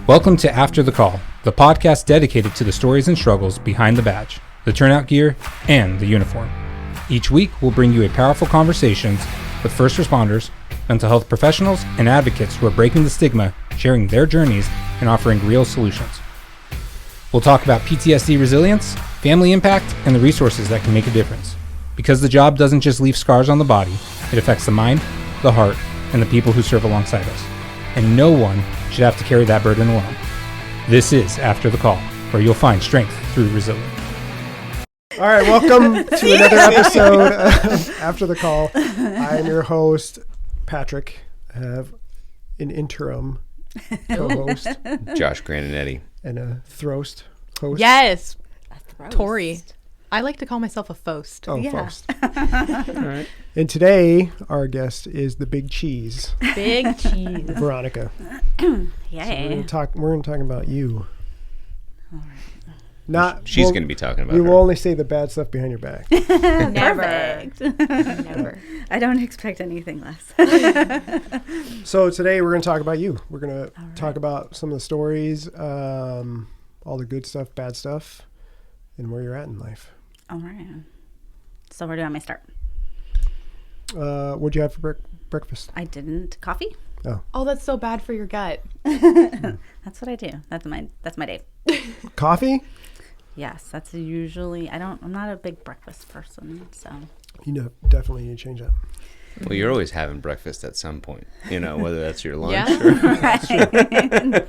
Welcome to After the Call, the podcast dedicated to the stories and struggles behind the badge, the turnout gear, and the uniform. Each week, we'll bring you a powerful conversations with first responders, mental health professionals, and advocates who are breaking the stigma, sharing their journeys, and offering real solutions. We'll talk about PTSD resilience, family impact, and the resources that can make a difference. Because the job doesn't just leave scars on the body, it affects the mind, the heart, and the people who serve alongside us. And no one should have to carry that burden alone. This is After the Call, where you'll find strength through resilience. All right, welcome to another episode of After the Call. I am your host, Patrick. I have an interim co-host. Josh Grananetti. And a throst host. Yes. Tori. I like to call myself a foast. Oh, yeah. Forrest. All right. And today, our guest is the Big Cheese. Big Cheese. Veronica. Yay. So we're gonna talk about you. All right. Not. She's going to be talking about We her. will only say the bad stuff behind your back. Never. Never. I don't expect anything less. So today, we're gonna talk about you. We're gonna talk about some of the stories, all the good stuff, bad stuff, and where you're at in life. All right. So where do I start? What'd you have for breakfast? I didn't. Coffee? Oh, that's so bad for your gut. That's what I do. That's my day. Coffee? Yes, that's usually. I'm not a big breakfast person, so. You know, definitely need to change that. Well, you're always having breakfast at some point, whether that's your lunch Yeah. or... Right.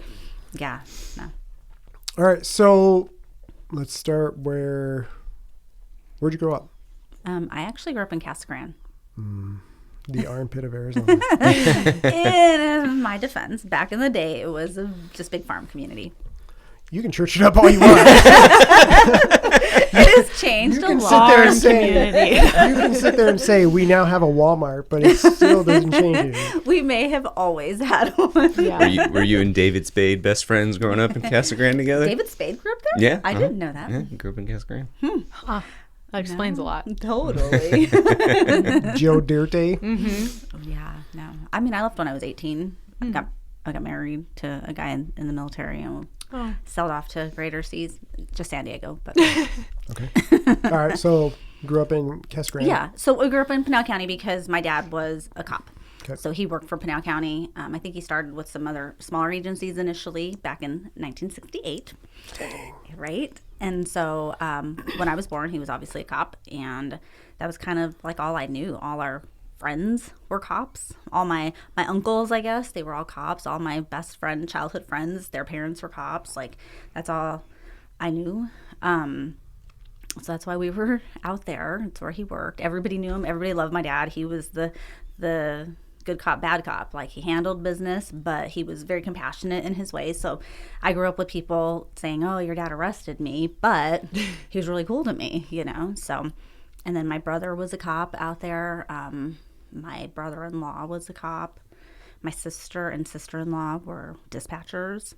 Yeah. No. All right, so let's start where'd you grow up? I actually grew up in Casa Grande. The armpit of Arizona. In my defense, back in the day, it was a just big farm community. You can church it up all you want. It has changed a lot. You can sit there and say, we now have a Walmart, but it still doesn't change it. We may have always had one. Yeah. Were you and David Spade best friends growing up in Casa Grande together? David Spade grew up there? Yeah. I didn't know that. Yeah, grew up in Casa Grande. That explains a lot. Totally. Joe Dirte. Yeah, no. I mean, I left when I was 18. I got married to a guy in the military and sailed off to greater seas, just San Diego. But Okay. All right, so grew up in Casa Grande. yeah, so we grew up in Pinal County because my dad was a cop. Okay. So he worked for Pinal County. I think he started with some other smaller agencies initially back in 1968. Dang. Right? And so when I was born, he was obviously a cop. And that was kind of like all I knew. All our friends were cops. All my uncles, I guess, they were all cops. All my best friend, childhood friends, their parents were cops. Like, that's all I knew. So that's why we were out there. It's where he worked. Everybody knew him. Everybody loved my dad. He was the good cop, bad cop. Like, he handled business, but he was very compassionate in his ways. So I grew up with people saying, oh, your dad arrested me, but he was really cool to me, So, and then my brother was a cop out there. My brother-in-law was a cop. My sister and sister-in-law were dispatchers.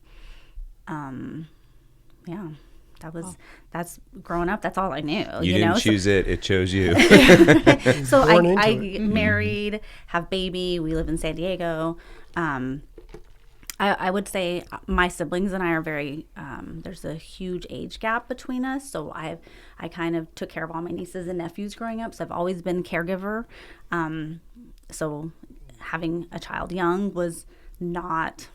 Yeah. That's growing up. That's all I knew. You didn't choose it. It chose you. So Born I into it. married, have baby. We live in San Diego. I would say my siblings and I are very, there's a huge age gap between us. So I kind of took care of all my nieces and nephews growing up. So I've always been caregiver. So having a child young was not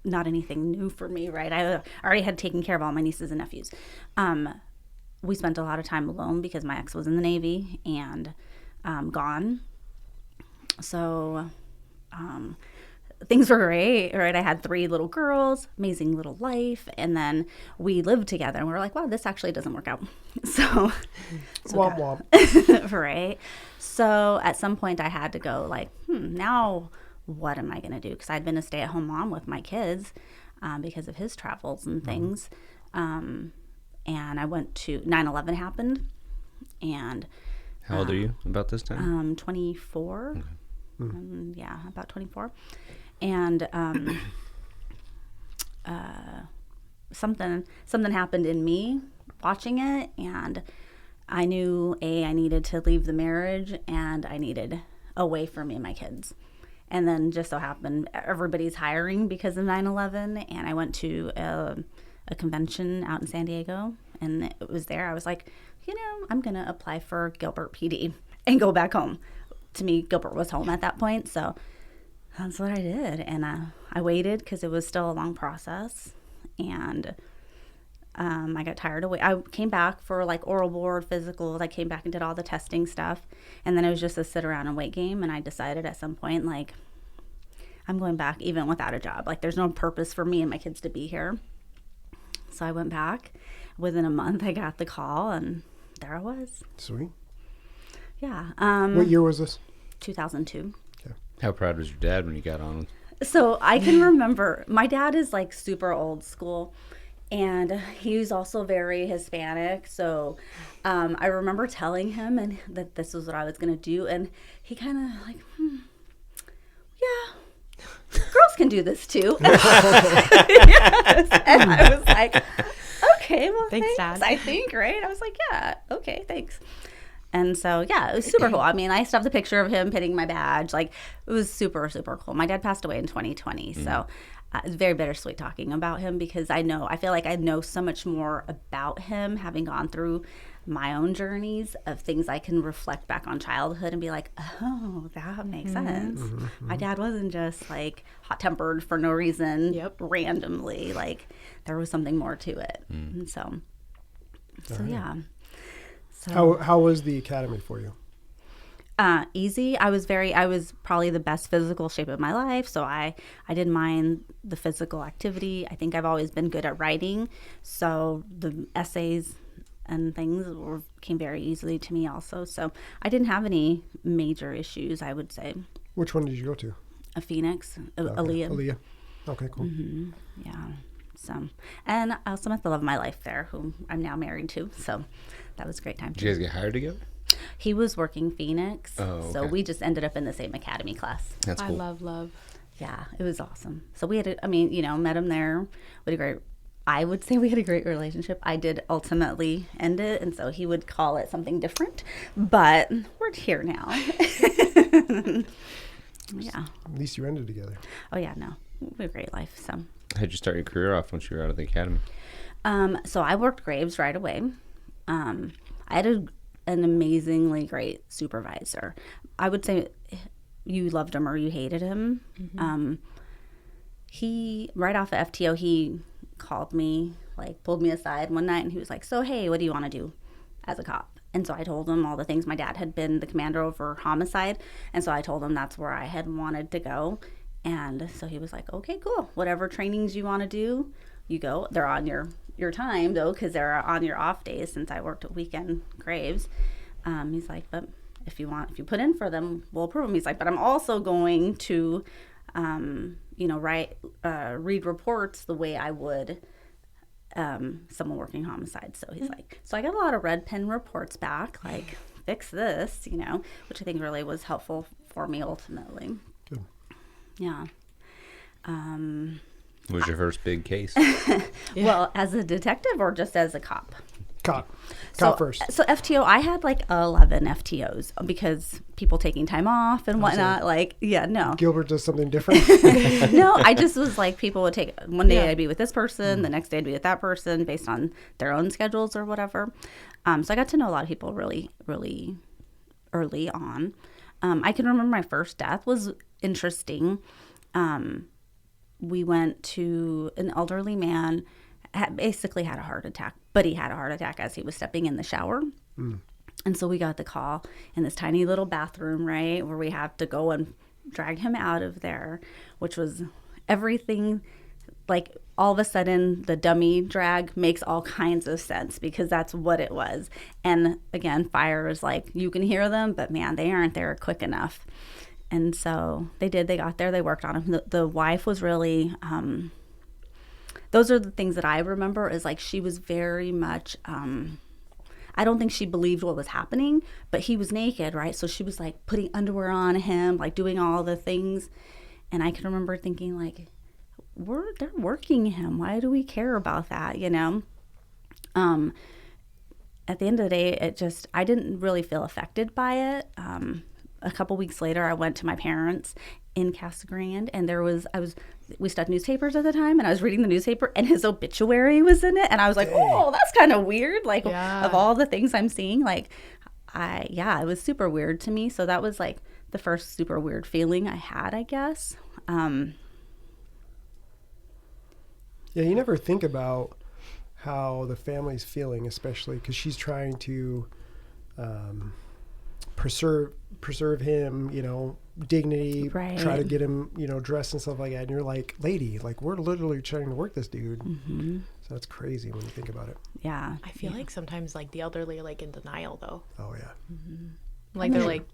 anything new for me, right? I already had taken care of all my nieces and nephews. We spent a lot of time alone because my ex was in the Navy and gone. So things were great, right? I had 3 little girls, amazing little life, and then we lived together, and we were like, wow, this actually doesn't work out. So Womp womp. right? So at some point I had to go like, now what am I going to do? Because I'd been a stay-at-home mom with my kids because of his travels and things. And I went to 9/11 happened. And How old are you about this time? 24. Okay. Yeah, about 24. And something happened in me watching it, and I knew I needed to leave the marriage, and I needed away from me and my kids. And then just so happened everybody's hiring because of 9/11, and I went to a convention out in San Diego, and it was there. I was like, I'm going to apply for Gilbert PD and go back home. To me, Gilbert was home at that point, so that's what I did. And I waited because it was still a long process, and I got tired of waiting. I came back for like oral board, physicals. I came back and did all the testing stuff, and then it was just a sit around and wait game. And I decided at some point, like, I'm going back even without a job. Like, there's no purpose for me and my kids to be here. So I went back. Within a month, I got the call, and there I was. Sweet. Yeah. What year was this? 2002. Okay. How proud was your dad when you got on? So I can remember, my dad is like super old school, and he's also very Hispanic. So I remember telling him that this was what I was going to do, and he kind of like, yeah, girls can do this too. Yes. And I was like, okay, well, thanks, Dad. I think, right? I was like, yeah, okay, thanks. And so, yeah, it was super cool. I mean, I still have the picture of him pinning my badge. Like, it was super, super cool. My dad passed away in 2020, so it's very bittersweet talking about him because I feel like I know so much more about him having gone through my own journeys of things I can reflect back on childhood and be like, oh, that makes sense. My dad wasn't just like hot-tempered for no reason, randomly. Like, there was something more to it. And so yeah. So How was the academy for you? Easy. I was probably the best physical shape of my life. So I didn't mind the physical activity. I think I've always been good at writing. So the essays and things came very easily to me also. So I didn't have any major issues, I would say. Which one did you go to? A Phoenix, Okay. Aaliyah. Okay, cool. Yeah. So, and I also met the love of my life there, who I'm now married to. So that was a great time. Did you guys get hired together? He was working Phoenix. Oh, okay. So we just ended up in the same academy class. That's cool. I love. Yeah, it was awesome. So we had, met him there. I would say we had a great relationship. I did ultimately end it, and so he would call it something different. But we're here now. Yeah. At least you ended together. Oh, yeah, no. We had a great life, so. How'd you start your career off once you were out of the academy? So I worked Graves right away. I had an amazingly great supervisor. I would say you loved him or you hated him. He, right off of FTO, he called me, like pulled me aside one night, and he was like, so, hey, what do you want to do as a cop? And so I told him all the things. My dad had been the commander over homicide, and so I told him that's where I had wanted to go. And so he was like, okay, cool. Whatever trainings you want to do, you go. They're on your time, though, because they're on your off days since I worked at weekend Graves. He's like, but if you put in for them, we'll approve them. He's like, but I'm also going to, read reports the way I would someone working homicide. So he's like, so I got a lot of red pen reports back, like, fix this, which I think really was helpful for me ultimately. Good. Yeah. What was your first big case? Well, as a detective or just as a cop? Cop So, first. So FTO, I had like 11 FTOs because people taking time off and whatnot. Like, yeah, no. Gilbert does something different. No, I just was like, people would take, one day I'd be with this person, the next day I'd be with that person based on their own schedules or whatever. So I got to know a lot of people really, really early on. I can remember my first death was interesting. We went to an elderly man, basically had a heart attack, but he had a heart attack as he was stepping in the shower. And so we got the call in this tiny little bathroom, right, where we had to go and drag him out of there, which was everything. Like, all of a sudden, the dummy drag makes all kinds of sense because that's what it was. And again, fire is like, you can hear them, but man, they aren't there quick enough. And so they got there, they worked on him. The wife was really, those are the things that I remember, is like, she was very much, I don't think she believed what was happening, but he was naked, right? So she was like putting underwear on him, like doing all the things. And I can remember thinking like, they're working him. Why do we care about that? At the end of the day, I didn't really feel affected by it. A couple weeks later, I went to my parents in Casa Grande, and we stuck newspapers at the time, and I was reading the newspaper, and his obituary was in it, and I was like, oh, that's kind of weird. Like, of all the things I'm seeing, like, it was super weird to me. So that was like the first super weird feeling I had, I guess. Yeah, you never think about how the family's feeling, especially because she's trying to preserve him, dignity, Right. try to get him, dressed and stuff like that. And you're like, lady, like, we're literally trying to work this dude. Mm-hmm. So that's crazy when you think about it. Yeah. I feel like sometimes like the elderly are like in denial though. Oh, yeah. Mm-hmm. Like they're like,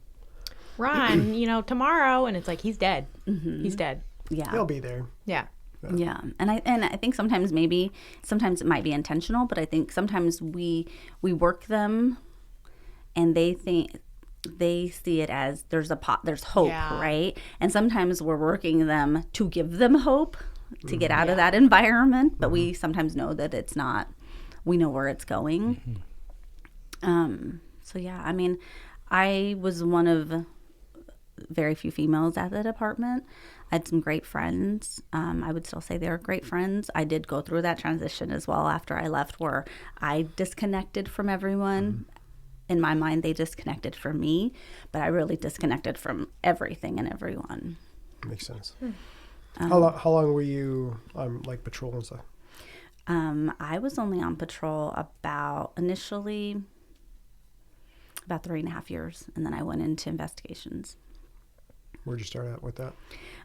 Ron, tomorrow, and it's like he's dead. Mm-hmm. He's dead. Yeah. He'll be there. Yeah. Yeah. And I think sometimes it might be intentional, but I think sometimes we work them and they see it as there's hope, right? And sometimes we're working them to give them hope to get out of that environment, but we sometimes know that it's not. We know where it's going. So yeah, I mean, I was one of very few females at the department. I had some great friends. I would still say they were great friends. I did go through that transition as well after I left, where I disconnected from everyone. In my mind, they disconnected from me, but I really disconnected from everything and everyone. Makes sense. How long were you on like patrol and stuff? I was only on patrol initially about 3.5 years, and then I went into investigations. Where'd you start out with that?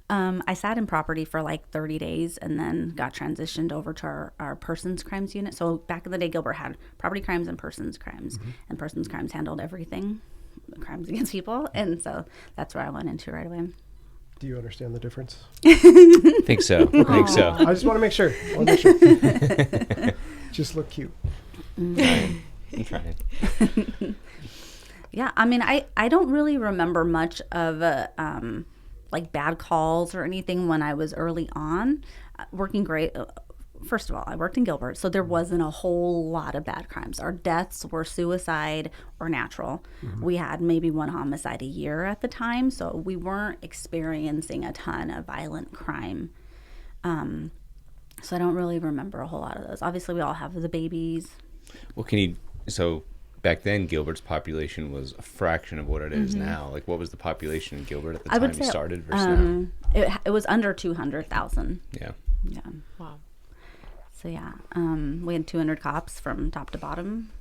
I sat in property for like 30 days and then got transitioned over to our persons crimes unit. So back in the day, Gilbert had property crimes and persons crimes, and persons crimes handled everything, crimes against people. And so that's where I went into right away. Do you understand the difference? Think so. Think so. I just want to make sure. Just look cute. I'm trying. Yeah, I mean, I don't really remember much of like bad calls or anything when I was early on. Working great. First of all, I worked in Gilbert, so there wasn't a whole lot of bad crimes. Our deaths were suicide or natural. We had maybe one homicide a year at the time, so we weren't experiencing a ton of violent crime. So I don't really remember a whole lot of those. Obviously, we all have the babies. Well, so back then, Gilbert's population was a fraction of what it is now. Like, what was the population in Gilbert at the time you started versus now? It was under 200,000. Yeah. Yeah. Wow. So yeah, we had 200 cops from top to bottom.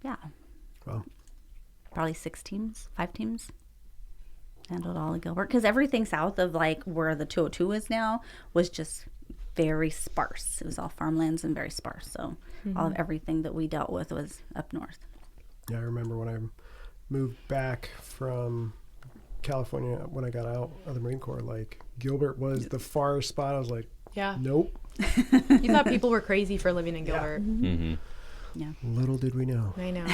Yeah. Wow. Probably 5 teams. Handled all of Gilbert, because everything south of like where the 202 is now was just very sparse. It was all farmlands and very sparse. So all of everything that we dealt with was up north. Yeah, I remember when I moved back from California when I got out of the Marine Corps, like Gilbert was the farthest spot. I was like, nope. You thought people were crazy for living in Gilbert. Yeah. Little did we know. I know.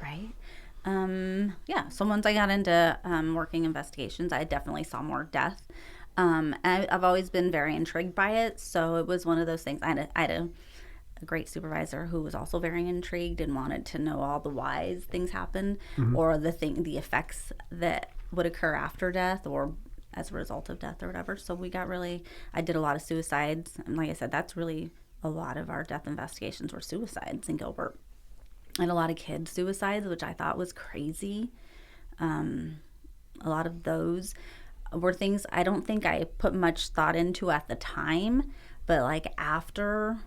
Right. Yeah. So once I got into working investigations, I definitely saw more death. And I've always been very intrigued by it. So it was one of those things. I had a great supervisor who was also very intrigued and wanted to know all the whys things happened, or the effects that would occur after death or as a result of death or whatever. So I did a lot of suicides. And like I said, that's really a lot of our death investigations were suicides in Gilbert. And a lot of kids suicides, which I thought was crazy. A lot of those were things I don't think I put much thought into at the time, but like after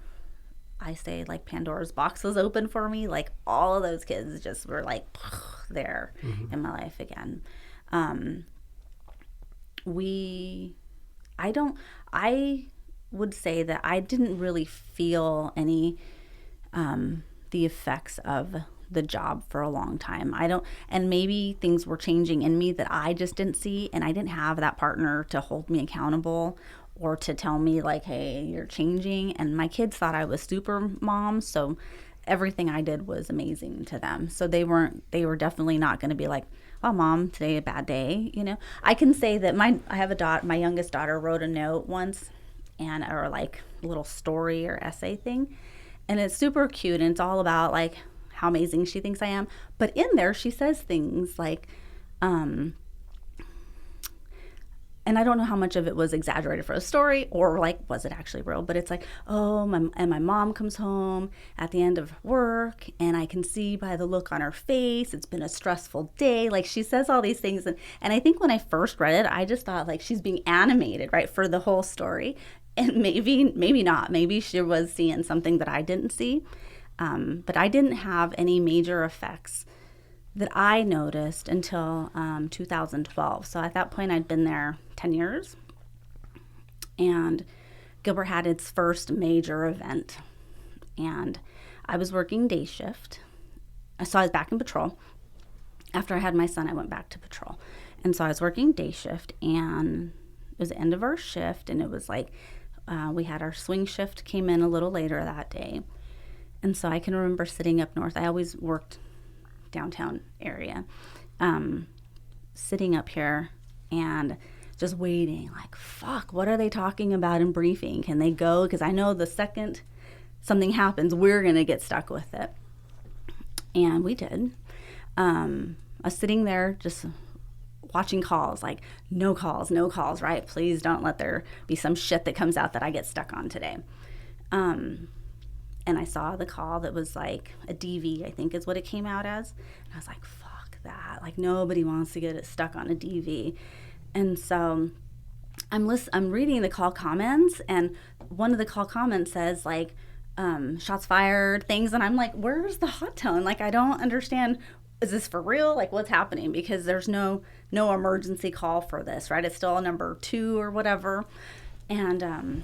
I say like Pandora's box was open for me, like all of those kids just were like there in my life again. I would say that I didn't really feel any the effects of the job for a long time. And maybe things were changing in me that I just didn't see, and I didn't have that partner to hold me accountable or to tell me like, hey, you're changing. And my kids thought I was super mom, so everything I did was amazing to them. So they were definitely not going to be like, oh, mom, today a bad day, I can say that I have a daughter, my youngest daughter wrote a note once, or like a little story or essay thing, and it's super cute, and it's all about like how amazing she thinks I am. But in there, she says things like, and I don't know how much of it was exaggerated for the story or like, was it actually real? But it's like, oh, my mom comes home at the end of work and I can see by the look on her face, it's been a stressful day. Like she says all these things. And I think when I first read it, I just thought like she's being animated, right, for the whole story. And maybe not. Maybe she was seeing something that I didn't see. But I didn't have any major effects that I noticed until 2012. So at that point, I'd been there 10 years. And Gilbert had its first major event. And I was working day shift. So I was back in patrol. After I had my son, I went back to patrol. And so I was working day shift, and it was the end of our shift. And it was like we had our swing shift came in a little later that day. And so I can remember sitting up north. I always worked downtown area, sitting up here and just waiting like, fuck, what are they talking about in briefing? Can they go? Because I know the second something happens, we're going to get stuck with it. And we did. I was sitting there just watching calls, like no calls, right? Please don't let there be some shit that comes out that I get stuck on today. And I saw the call that was like a DV, I think is what it came out as. And I was like, fuck that. Like nobody wants to get it stuck on a DV. And so I'm reading the call comments, and one of the call comments says like, shots fired, things. And I'm like, where's the hot tone? Like, I don't understand. Is this for real? Like, what's happening? Because there's no emergency call for this, right? It's still a number 2 or whatever. And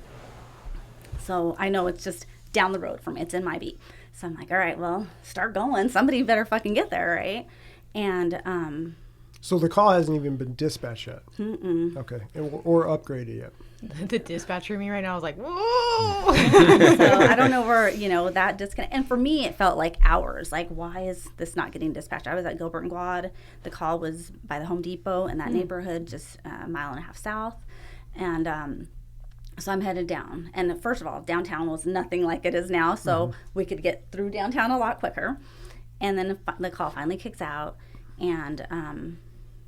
so I know it's just down the road from me. It's in my beat. So I'm like, all right, well, start going. Somebody better fucking get there, right? And so the call hasn't even been dispatched yet. Okay, or upgraded yet. The dispatcher in me right now is like, whoa. So I don't know where, that disconnect. And for me, it felt like hours. Like, why is this not getting dispatched? I was at Gilbert and Guad. The call was by the Home Depot in that neighborhood, just a mile and a half south. And so I'm headed down. And first of all, downtown was nothing like it is now. So we could get through downtown a lot quicker. And then the call finally kicks out. And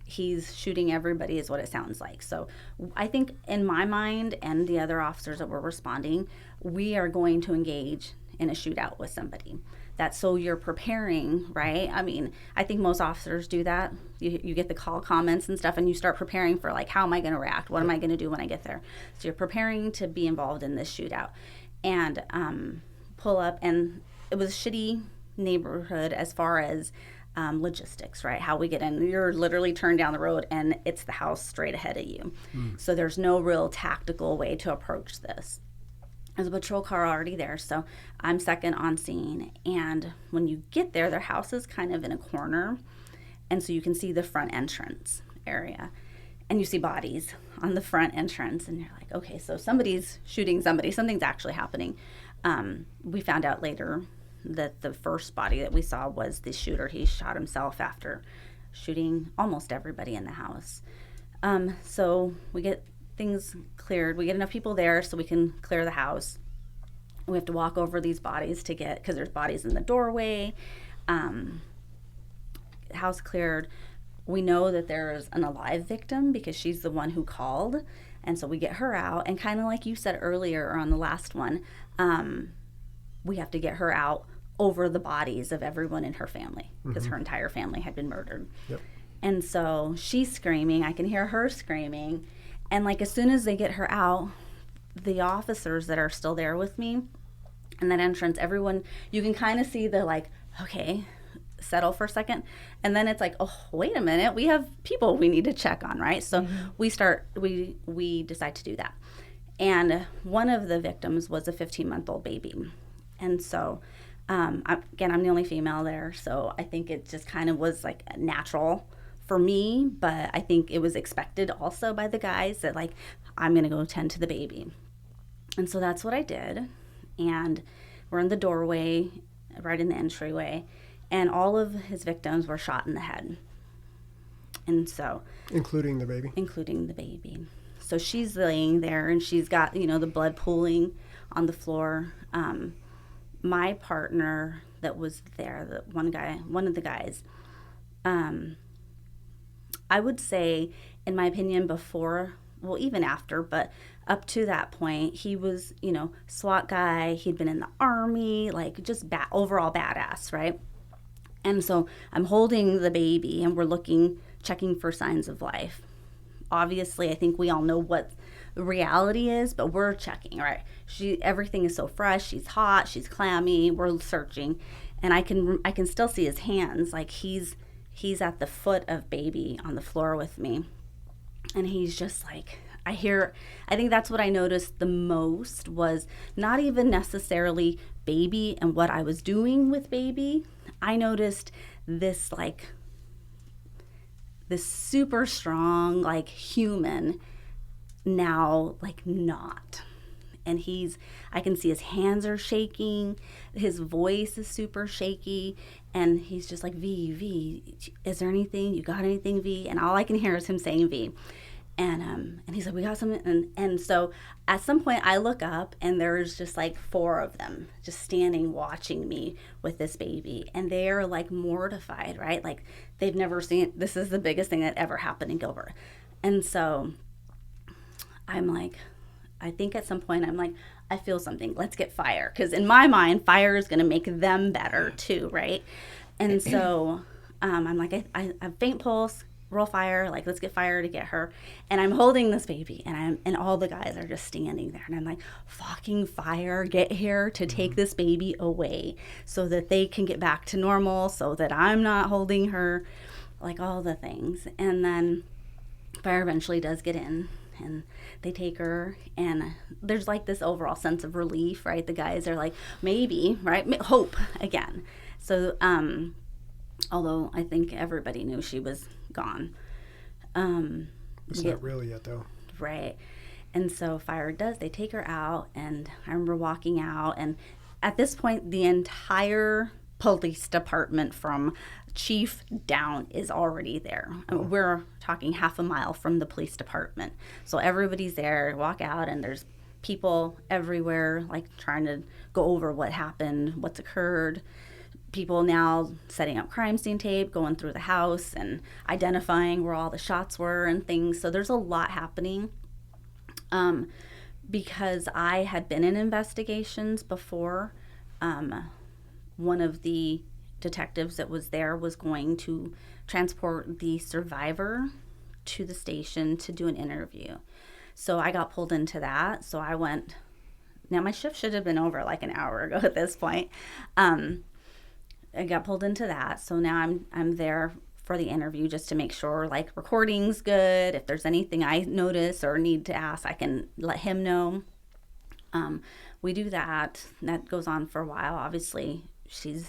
he's shooting everybody is what it sounds like. So I think in my mind and the other officers that were responding, we are going to engage in a shootout with somebody. That's so you're preparing, right? I mean, I think most officers do that. You get the call comments and stuff, and you start preparing for like, how am I going to react? What am I going to do when I get there? So you're preparing to be involved in this shootout. And pull up, and it was a shitty neighborhood as far as logistics, right? How we get in. You're literally turned down the road and it's the house straight ahead of you. So there's no real tactical way to approach this. There's a patrol car already there, so I'm second on scene. And when you get there, their house is kind of in a corner, and so you can see the front entrance area. And you see bodies on the front entrance, and you're like, okay, so somebody's shooting somebody. Something's actually happening. We found out later that the first body that we saw was the shooter. He shot himself after shooting almost everybody in the house. So we get things cleared. We get enough people there so we can clear the house. We have to walk over these bodies to get, because there's bodies in the doorway. House cleared. We know that there's an alive victim because she's the one who called. And so we get her out. And kind of like you said earlier or on the last one, we have to get her out over the bodies of everyone in her family because her entire family had been murdered. Yep. And so she's screaming. I can hear her screaming. And like as soon as they get her out, the officers that are still there with me in that entrance, everyone, you can kind of see the like, okay, settle for a second. And then it's like, oh, wait a minute, we have people we need to check on, right? So we decide to do that. And one of the victims was a 15-month-old baby. And so, I'm the only female there, so I think it just kind of was like natural for me, but I think it was expected also by the guys that like, I'm going to go tend to the baby. And so that's what I did. And we're in the doorway, right in the entryway, and all of his victims were shot in the head. And so... Including the baby? Including the baby. So she's laying there, and she's got, the blood pooling on the floor. My partner that was there, one of the guys, I would say, in my opinion, before well, even after, but up to that point, he was, SWAT guy. He'd been in the Army, like just overall badass, right? And so I'm holding the baby and we're checking for signs of life. Obviously, I think we all know what the reality is, but we're checking, right? Everything is so fresh. She's hot. She's clammy. We're searching, and I can still see his hands. Like he's at the foot of baby on the floor with me, and he's just like, I think that's what I noticed the most was not even necessarily baby and what I was doing with baby. I noticed this super strong, like human now, like not. And I can see his hands are shaking. His voice is super shaky. And he's just like, V, is there anything? You got anything, V? And all I can hear is him saying V. And he's like, we got something. And so at some point I look up and there's just like 4 of them just standing watching me with this baby. And they're like mortified, right? Like they've never seen, this is the biggest thing that ever happened in Gilbert. And so I'm like, I think at some point I'm like, I feel something. Let's get fire. Because in my mind, fire is going to make them better too, right? And so I'm like, I faint pulse. Roll fire, like let's get fire to get her. And I'm holding this baby and all the guys are just standing there and I'm like, fucking fire, get here to take this baby away so that they can get back to normal, so that I'm not holding her, like all the things. And then fire eventually does get in and they take her, and there's like this overall sense of relief, right? The guys are like, maybe, right? Hope again. So although I think everybody knew she was gone. It's not real yet, though. Right. And so fire does. They take her out, and I remember walking out, and at this point, the entire police department from chief down is already there. We're talking half a mile from the police department. So everybody's there, walk out, and there's people everywhere, like trying to go over what happened, what's occurred. People now setting up crime scene tape, going through the house and identifying where all the shots were and things. So there's a lot happening. Because I had been in investigations before, one of the detectives that was there was going to transport the survivor to the station to do an interview. So I got pulled into that. So I went. Now my shift should have been over like an hour ago at this point. I got pulled into that. So now I'm there for the interview just to make sure like recording's good. If there's anything I notice or need to ask, I can let him know. We do that. That goes on for a while. Obviously, it's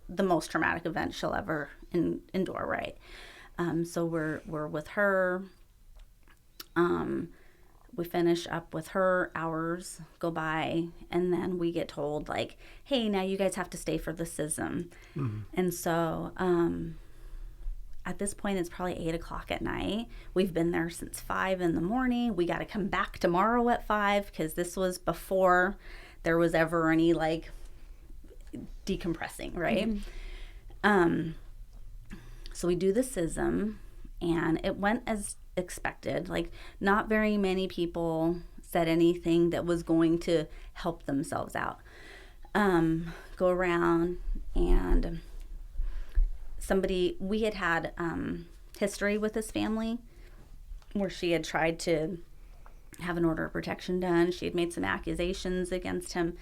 the most traumatic event she'll ever endure, right? So we're with her. We finish up with her, hours go by, and then we get told, like, hey, now you guys have to stay for the SISM. Mm-hmm. And so at this point, it's probably 8 o'clock at night. We've been there since 5 in the morning. We got to come back tomorrow at 5 because this was before there was ever any, like, decompressing, right? Mm-hmm. So we do the SISM, and it went as expected. Like, not very many people said anything that was going to help themselves out. Go around, and we had history with this family where she had tried to have an order of protection done. She had made some accusations against him,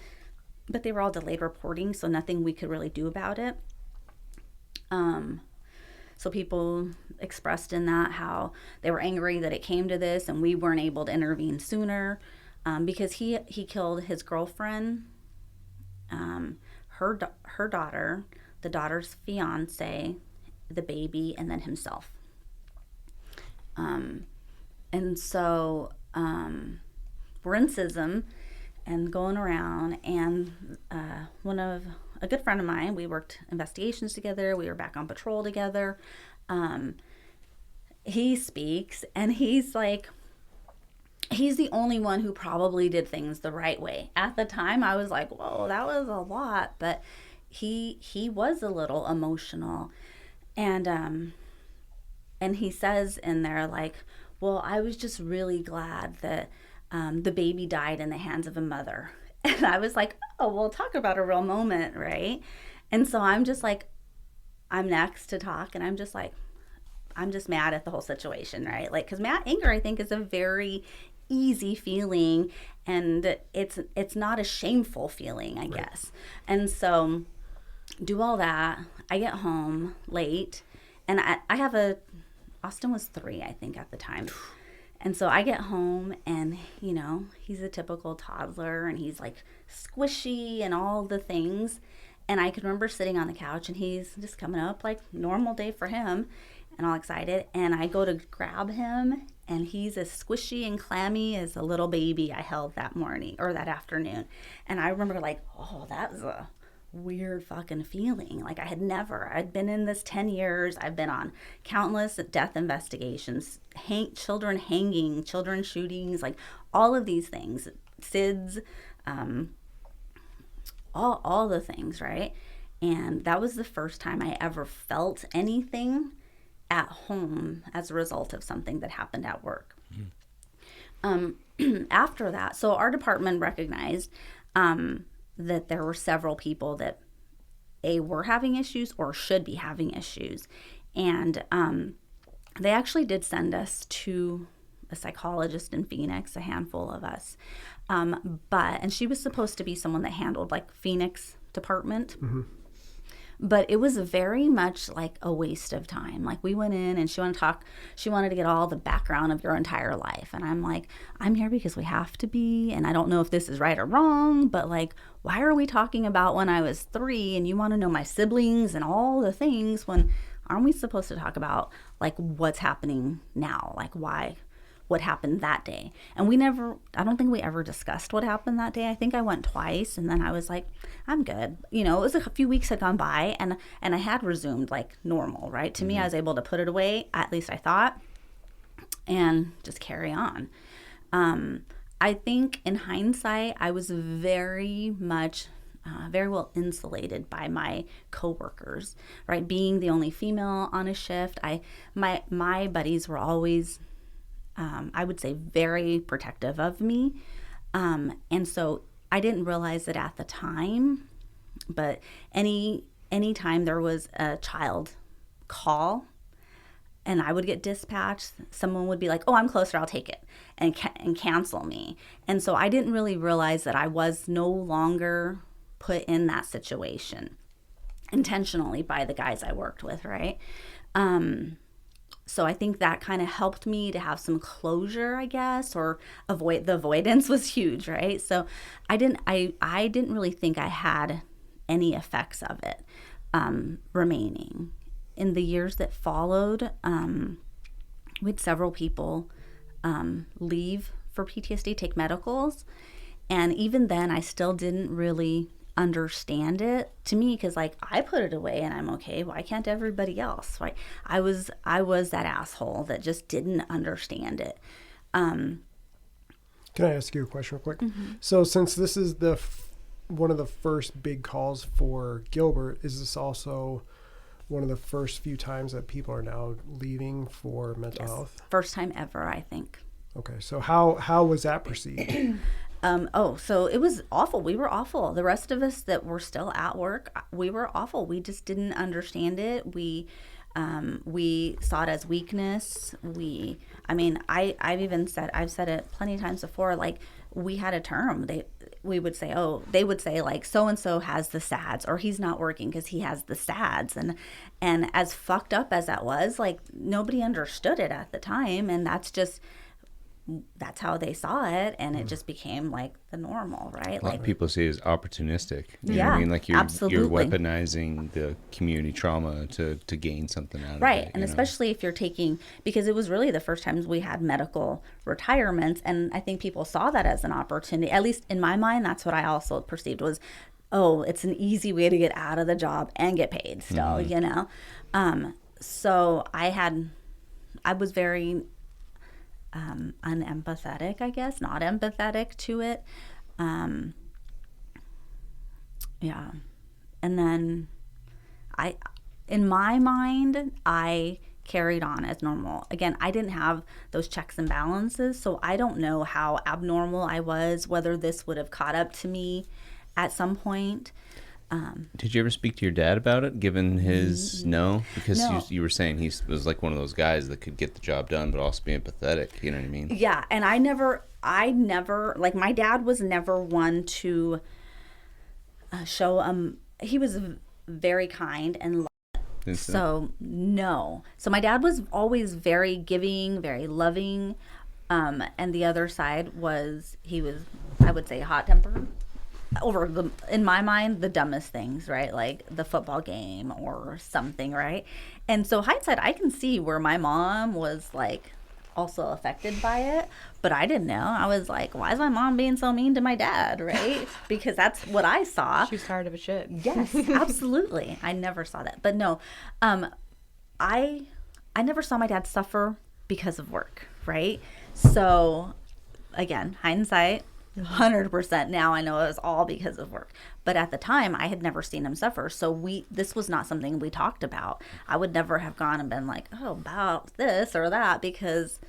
but they were all delayed reporting, so nothing we could really do about it. So people expressed in that how they were angry that it came to this and we weren't able to intervene sooner, because he killed his girlfriend, her daughter, the daughter's fiance, the baby, and then himself. And so we're in SISM and going around, and a good friend of mine, we worked investigations together, we were back on patrol together, he speaks, and he's like, he's the only one who probably did things the right way. At the time, I was like, whoa, that was a lot, but he was a little emotional, and he says in there, like, well, I was just really glad that the baby died in the hands of a mother. And I was like, oh, well, talk about a real moment, right? And so I'm just like, I'm next to talk, and I'm just like, I'm just mad at the whole situation, right? Like, because anger, I think, is a very easy feeling, and it's not a shameful feeling, I guess. And so do all that. I get home late, and I have Austin was 3, I think, at the time. And so I get home, and, you know, he's a typical toddler, and he's like squishy and all the things. And I can remember sitting on the couch, and he's just coming up like normal day for him, and all excited. And I go to grab him, and he's as squishy and clammy as a little baby I held that morning or that afternoon. And I remember like, oh, that was a weird fucking feeling. Like I'd been in this 10 years. I've been on countless death investigations, children hanging, children shootings, like all of these things, SIDS, all the things, right? And that was the first time I ever felt anything at home as a result of something that happened at work. After that, so our department recognized that there were several people that were having issues or should be having issues. And they actually did send us to a psychologist in Phoenix, a handful of us. And she was supposed to be someone that handled like Phoenix department. But it was very much like a waste of time. Like we went in and she wanted to get all the background of your entire life. And I'm like, I'm here because we have to be. And I don't know if this is right or wrong, but like, why are we talking about when I was 3 and you want to know my siblings and all the things when aren't we supposed to talk about like what's happening now? Like what happened that day. And I don't think we ever discussed what happened that day. I think I went twice, and then I was like, I'm good. You know, it was a few weeks had gone by, and I had resumed like normal, right? To me, I was able to put it away, at least I thought, and just carry on. I think in hindsight, I was very much very well insulated by my coworkers, right? Being the only female on a shift, my buddies were always I would say very protective of me. And so I didn't realize it at the time, but any time there was a child call and I would get dispatched, someone would be like, oh, I'm closer, I'll take it, and cancel me. And so I didn't really realize that I was no longer put in that situation intentionally by the guys I worked with, right? So I think that kind of helped me to have some closure, I guess, or the avoidance was huge, right? So I didn't really think I had any effects of it remaining. In the years that followed, we had several people leave for PTSD, take medicals, and even then I still didn't really understand it to me, because like I put it away and I'm okay. Why can't everybody else? Right? I was that asshole that just didn't understand it. Can I ask you a question real quick? So since this is one of the first big calls for Gilbert, is this also one of the first few times that people are now leaving for mental health? First time ever, I think. Okay, so how was that perceived? So it was awful. We were awful. The rest of us that were still at work, we were awful. We just didn't understand it. We saw it as weakness. I've said it plenty of times before, like we had a term. They would say like, so-and-so has the SADS, or he's not working because he has the SADS. And as fucked up as that was, like nobody understood it at the time. And that's how they saw it, and it just became like the normal, right? A lot of people say it's opportunistic. You know what I mean? Like you're weaponizing the community trauma to gain something out of it. Right, and especially if you're because it was really the first times we had medical retirements, and I think people saw that as an opportunity. At least in my mind, that's what I also perceived was, oh, it's an easy way to get out of the job and get paid still, you know? So I was very unempathetic, I guess, not empathetic to it. And then in my mind, I carried on as normal. Again, I didn't have those checks and balances, so I don't know how abnormal I was, whether this would have caught up to me at some point. Did you ever speak to your dad about it, given his no? Because No. you were saying he was like one of those guys that could get the job done, but also be empathetic. You know what I mean? Yeah, and I never, like, my dad was never one to show, he was very kind and so no. So my dad was always very giving, very loving, and the other side was, he was, I would say, hot-tempered over in my mind, the dumbest things, right? Like the football game or something, right? And so hindsight, I can see where my mom was like also affected by it, but I didn't know. I was like, why is my mom being so mean to my dad, right? Because that's what I saw. She's tired of a shit. Yes, absolutely. I never saw that. But no, I never saw my dad suffer because of work, right? So again, hindsight, 100% now I know it was all because of work. But at the time, I had never seen him suffer. So this was not something we talked about. I would never have gone and been like, oh, about this or that, because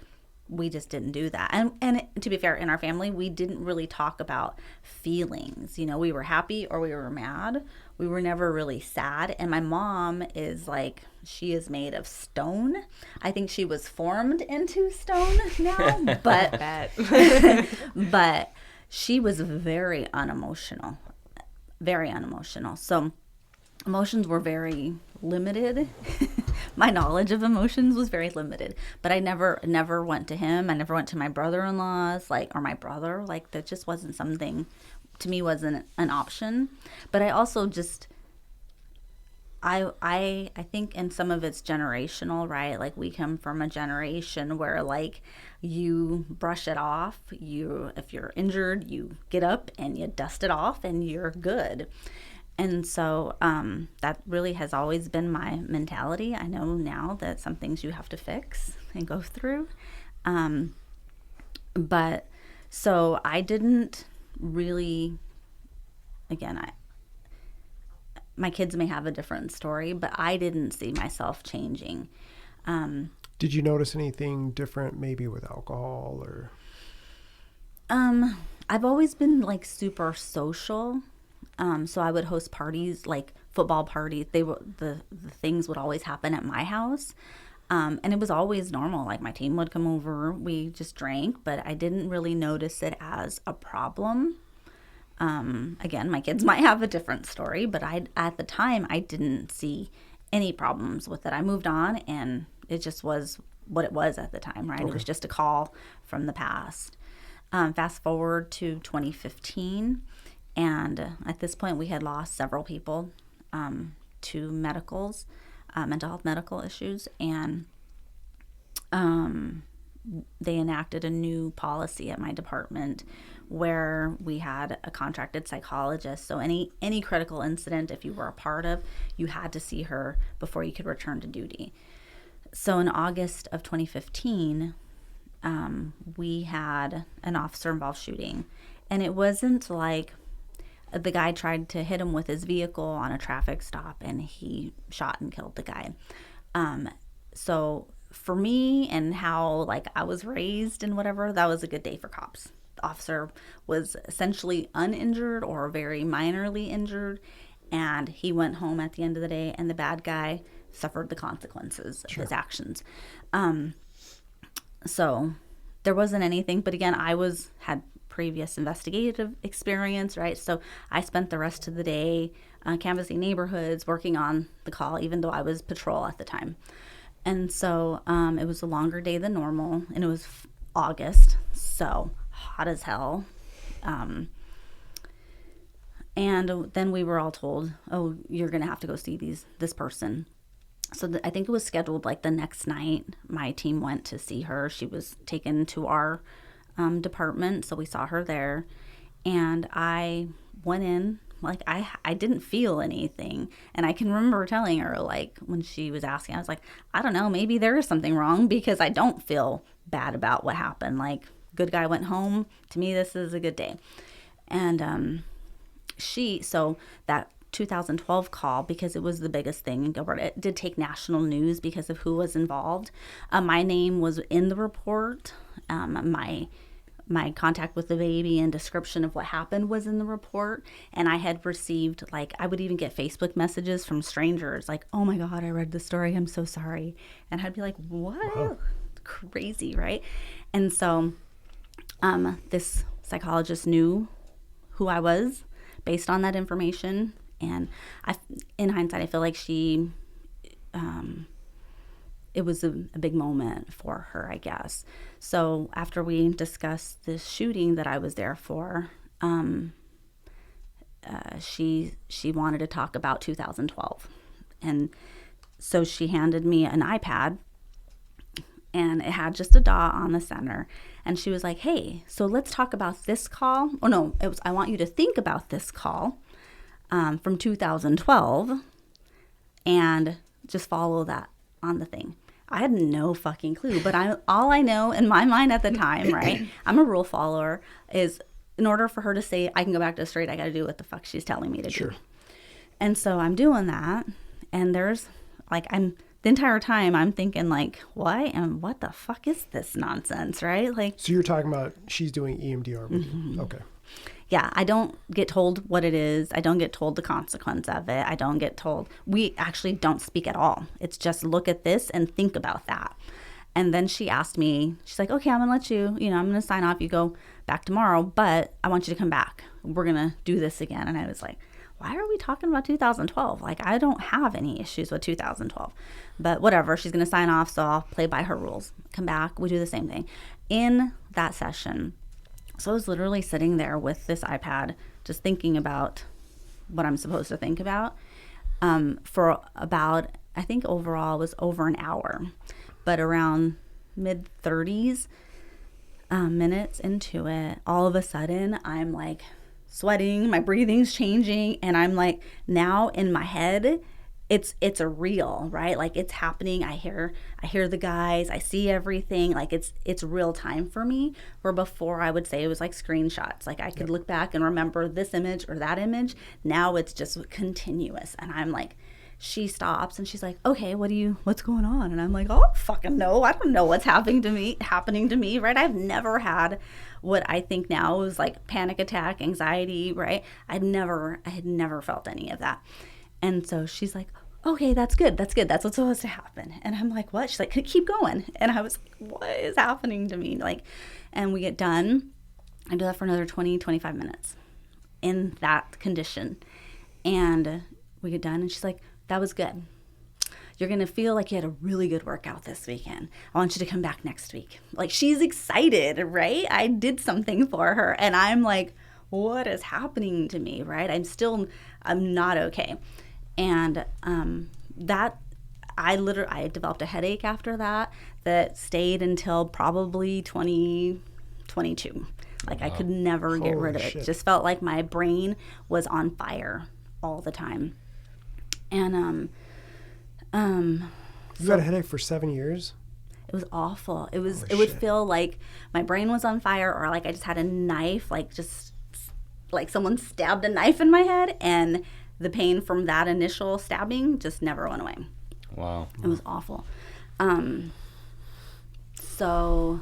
we just didn't do that. And to be fair, in our family, we didn't really talk about feelings. You know, we were happy or we were mad. We were never really sad. And my mom is like, she is made of stone. I think she was formed into stone now, but but she was very unemotional. So emotions were very limited. My knowledge of emotions was very limited, but I never went to him. I never went to my brother-in-laws, or my brother. Like, that just wasn't something, to me, wasn't an option. But I also just, I think, and some of it's generational, right? Like, we come from a generation where, like, you brush it off. If you're injured, you get up and you dust it off and you're good. And so that really has always been my mentality. I know now that some things you have to fix and go through. But so I didn't really, again, my kids may have a different story, but I didn't see myself changing. Did you notice anything different maybe with alcohol or? I've always been like super social. So I would host parties, like football parties. The things would always happen at my house. And it was always normal. Like, my team would come over, we just drank, but I didn't really notice it as a problem. Again, my kids might have a different story, but at the time, I didn't see any problems with it. I moved on, and it just was what it was at the time, right? Okay. It was just a call from the past. Fast forward to 2015, and at this point, we had lost several people to mental health medical issues, and they enacted a new policy at my department where we had a contracted psychologist. So any critical incident, if you were a part of, you had to see her before you could return to duty. So in August of 2015, we had an officer-involved shooting. And it wasn't like the guy tried to hit him with his vehicle on a traffic stop and he shot and killed the guy. So for me and how, like, I was raised and whatever, that was a good day for cops. The officer was essentially uninjured or very minorly injured, and he went home at the end of the day, and the bad guy suffered the consequences of his actions. So there wasn't anything, but again, I had previous investigative experience, right? So I spent the rest of the day canvassing neighborhoods, working on the call, even though I was patrol at the time. And so it was a longer day than normal, and it was August, so hot as hell. And then we were all told, oh, you're going to have to go see this person. So I think it was scheduled like the next night. My team went to see her. She was taken to our department, so we saw her there. And I went in, like, I didn't feel anything. And I can remember telling her, like, when she was asking, I was like, I don't know, maybe there is something wrong because I don't feel bad about what happened. Like, good guy went home. To me, this is a good day. And so that 2012 call because it was the biggest thing in Gilbert. It did take national news because of who was involved. My name was in the report. My contact with the baby and description of what happened was in the report. And I had received, like, I would even get Facebook messages from strangers like, oh my God, I read the story. I'm so sorry. And I'd be like, what? Wow. Crazy, right? And so this psychologist knew who I was based on that information. And in hindsight, I feel like it was a big moment for her, I guess. So after we discussed this shooting that I was there for, she wanted to talk about 2012. And so she handed me an iPad, and it had just a dot on the center. And she was like, hey, so let's talk about this call. Oh, no, it was, I want you to think about this call from 2012 and just follow that on the thing. I had no fucking clue, but all I know in my mind at the time, right, I'm a rule follower, is in order for her to say I can go back to straight, I got to do what the fuck she's telling me to do. And so I'm doing that, and there's, like, the entire time I'm thinking, like, what the fuck is this nonsense, right? Like, so you're talking about she's doing EMDR with you. Okay. Yeah, I don't get told what it is. I don't get told the consequence of it. I don't get told. We actually don't speak at all. It's just look at this and think about that. And then she asked me, she's like, okay, I'm going to let you, I'm going to sign off. You go back tomorrow, but I want you to come back. We're going to do this again. And I was like, why are we talking about 2012? Like, I don't have any issues with 2012. But whatever, she's going to sign off, so I'll play by her rules. Come back, we do the same thing. In that session, so I was literally sitting there with this iPad, just thinking about what I'm supposed to think about for about, I think overall was over an hour. But around mid-30s minutes into it, all of a sudden, I'm like sweating, my breathing's changing, and I'm like, now in my head, it's a real, right? Like, it's happening. I hear the guys, I see everything. Like, it's real time for me, where before I would say it was like screenshots. Like, I could look back and remember this image or that image. Now it's just continuous. And I'm like, she stops and she's like, okay, what's going on? And I'm like, oh, fucking no. I don't know what's happening to me, right? I've never had what I think now is like panic attack, anxiety, right? I had never felt any of that. And so she's like, okay, that's good. That's what's supposed to happen. And I'm like, what? She's like, keep going. And I was like, what is happening to me? Like, and we get done. I do that for another 20, 25 minutes in that condition. And we get done, and she's like, that was good. You're going to feel like you had a really good workout this weekend. I want you to come back next week. Like, she's excited, right? I did something for her. And I'm like, what is happening to me, right? I'm not okay. And I developed a headache after that stayed until probably 2022. Like, wow. I could never get rid of it. Shit. Just felt like my brain was on fire all the time. And you got a headache for 7 years? It was awful. It would feel like my brain was on fire, or like I just had a knife, like just like someone stabbed a knife in my head, and the pain from that initial stabbing just never went away. Wow. It was awful. So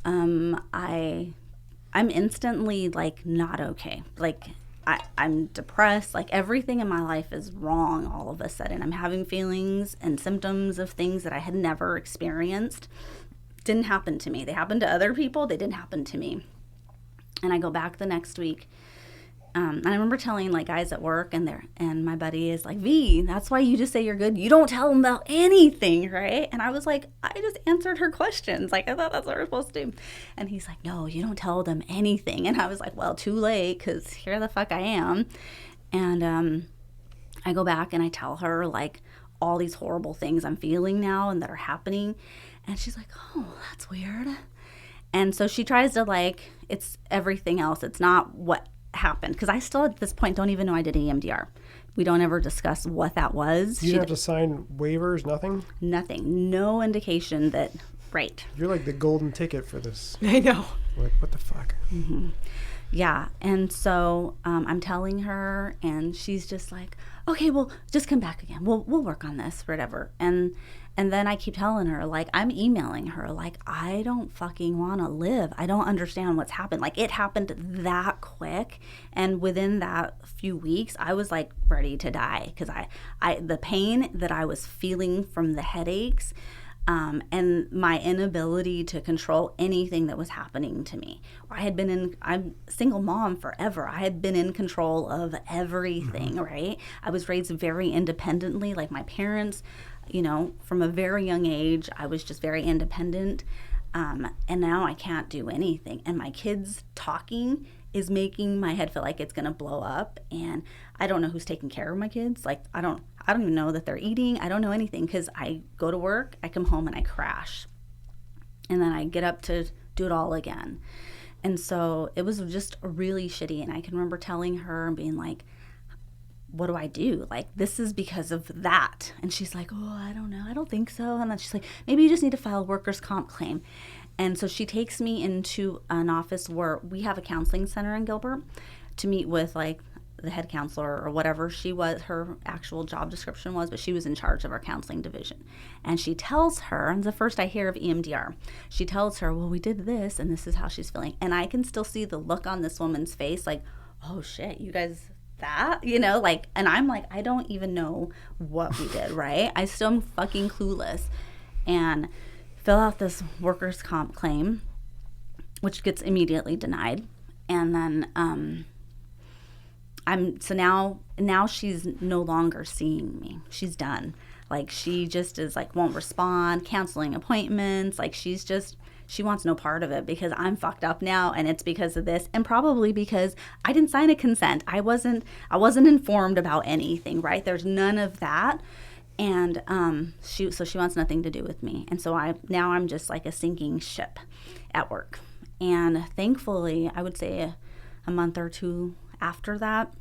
I'm instantly like not okay. Like I'm depressed. Like, everything in my life is wrong all of a sudden. I'm having feelings and symptoms of things that I had never experienced. Didn't happen to me. They happened to other people. They didn't happen to me. And I go back the next week. And I remember telling like guys at work, and my buddy is like, V, that's why you just say you're good. You don't tell them about anything, right? And I was like, I just answered her questions. Like, I thought that's what we're supposed to do. And he's like, no, you don't tell them anything. And I was like, well, too late, because here the fuck I am. And I go back and I tell her like all these horrible things I'm feeling now and that are happening. And she's like, oh, that's weird. And so she tries to like, it's everything else. It's not what happened, because I still at this point don't even know I did EMDR. We don't ever discuss what that was. You didn't have to sign waivers, nothing? Nothing. No indication that Right. You're like the golden ticket for this. I know. Like, what the fuck? Mm-hmm. Yeah. And so I'm telling her, and she's just like, okay, well, just come back again. We'll work on this, whatever. And then I keep telling her, like, I'm emailing her, like, I don't fucking want to live. I don't understand what's happened. Like, it happened that quick. And within that few weeks, I was, like, ready to die. Because the pain that I was feeling from the headaches and my inability to control anything that was happening to me. I'm a single mom forever. I had been in control of everything, right? I was raised very independently, like my parents. You know, from a very young age, I was just very independent. And now I can't do anything. And my kids talking is making my head feel like it's going to blow up. And I don't know who's taking care of my kids. Like, I don't even know that they're eating. I don't know anything because I go to work, I come home and I crash. And then I get up to do it all again. And so it was just really shitty. And I can remember telling her and being like, what do I do? Like, this is because of that. And she's like, oh, I don't know. I don't think so. And then she's like, maybe you just need to file a workers' comp claim. And so she takes me into an office where we have a counseling center in Gilbert to meet with, like, the head counselor or whatever she was, her actual job description was, but she was in charge of our counseling division. And she tells her, and the first I hear of EMDR, she tells her, well, we did this and this is how she's feeling. And I can still see the look on this woman's face, like, oh shit, you guys, that, you know, like, and I'm like, I don't even know what we did, right? I still am fucking clueless. And fill out this workers' comp claim, which gets immediately denied. And then so now she's no longer seeing me. She's done. Like, she just is like, won't respond, canceling appointments. Like, she wants no part of it because I'm fucked up now, and it's because of this, and probably because I didn't sign a consent. I wasn't informed about anything, right? There's none of that. And she wants nothing to do with me. And so I'm just like a sinking ship at work. And thankfully, I would say a month or two after that,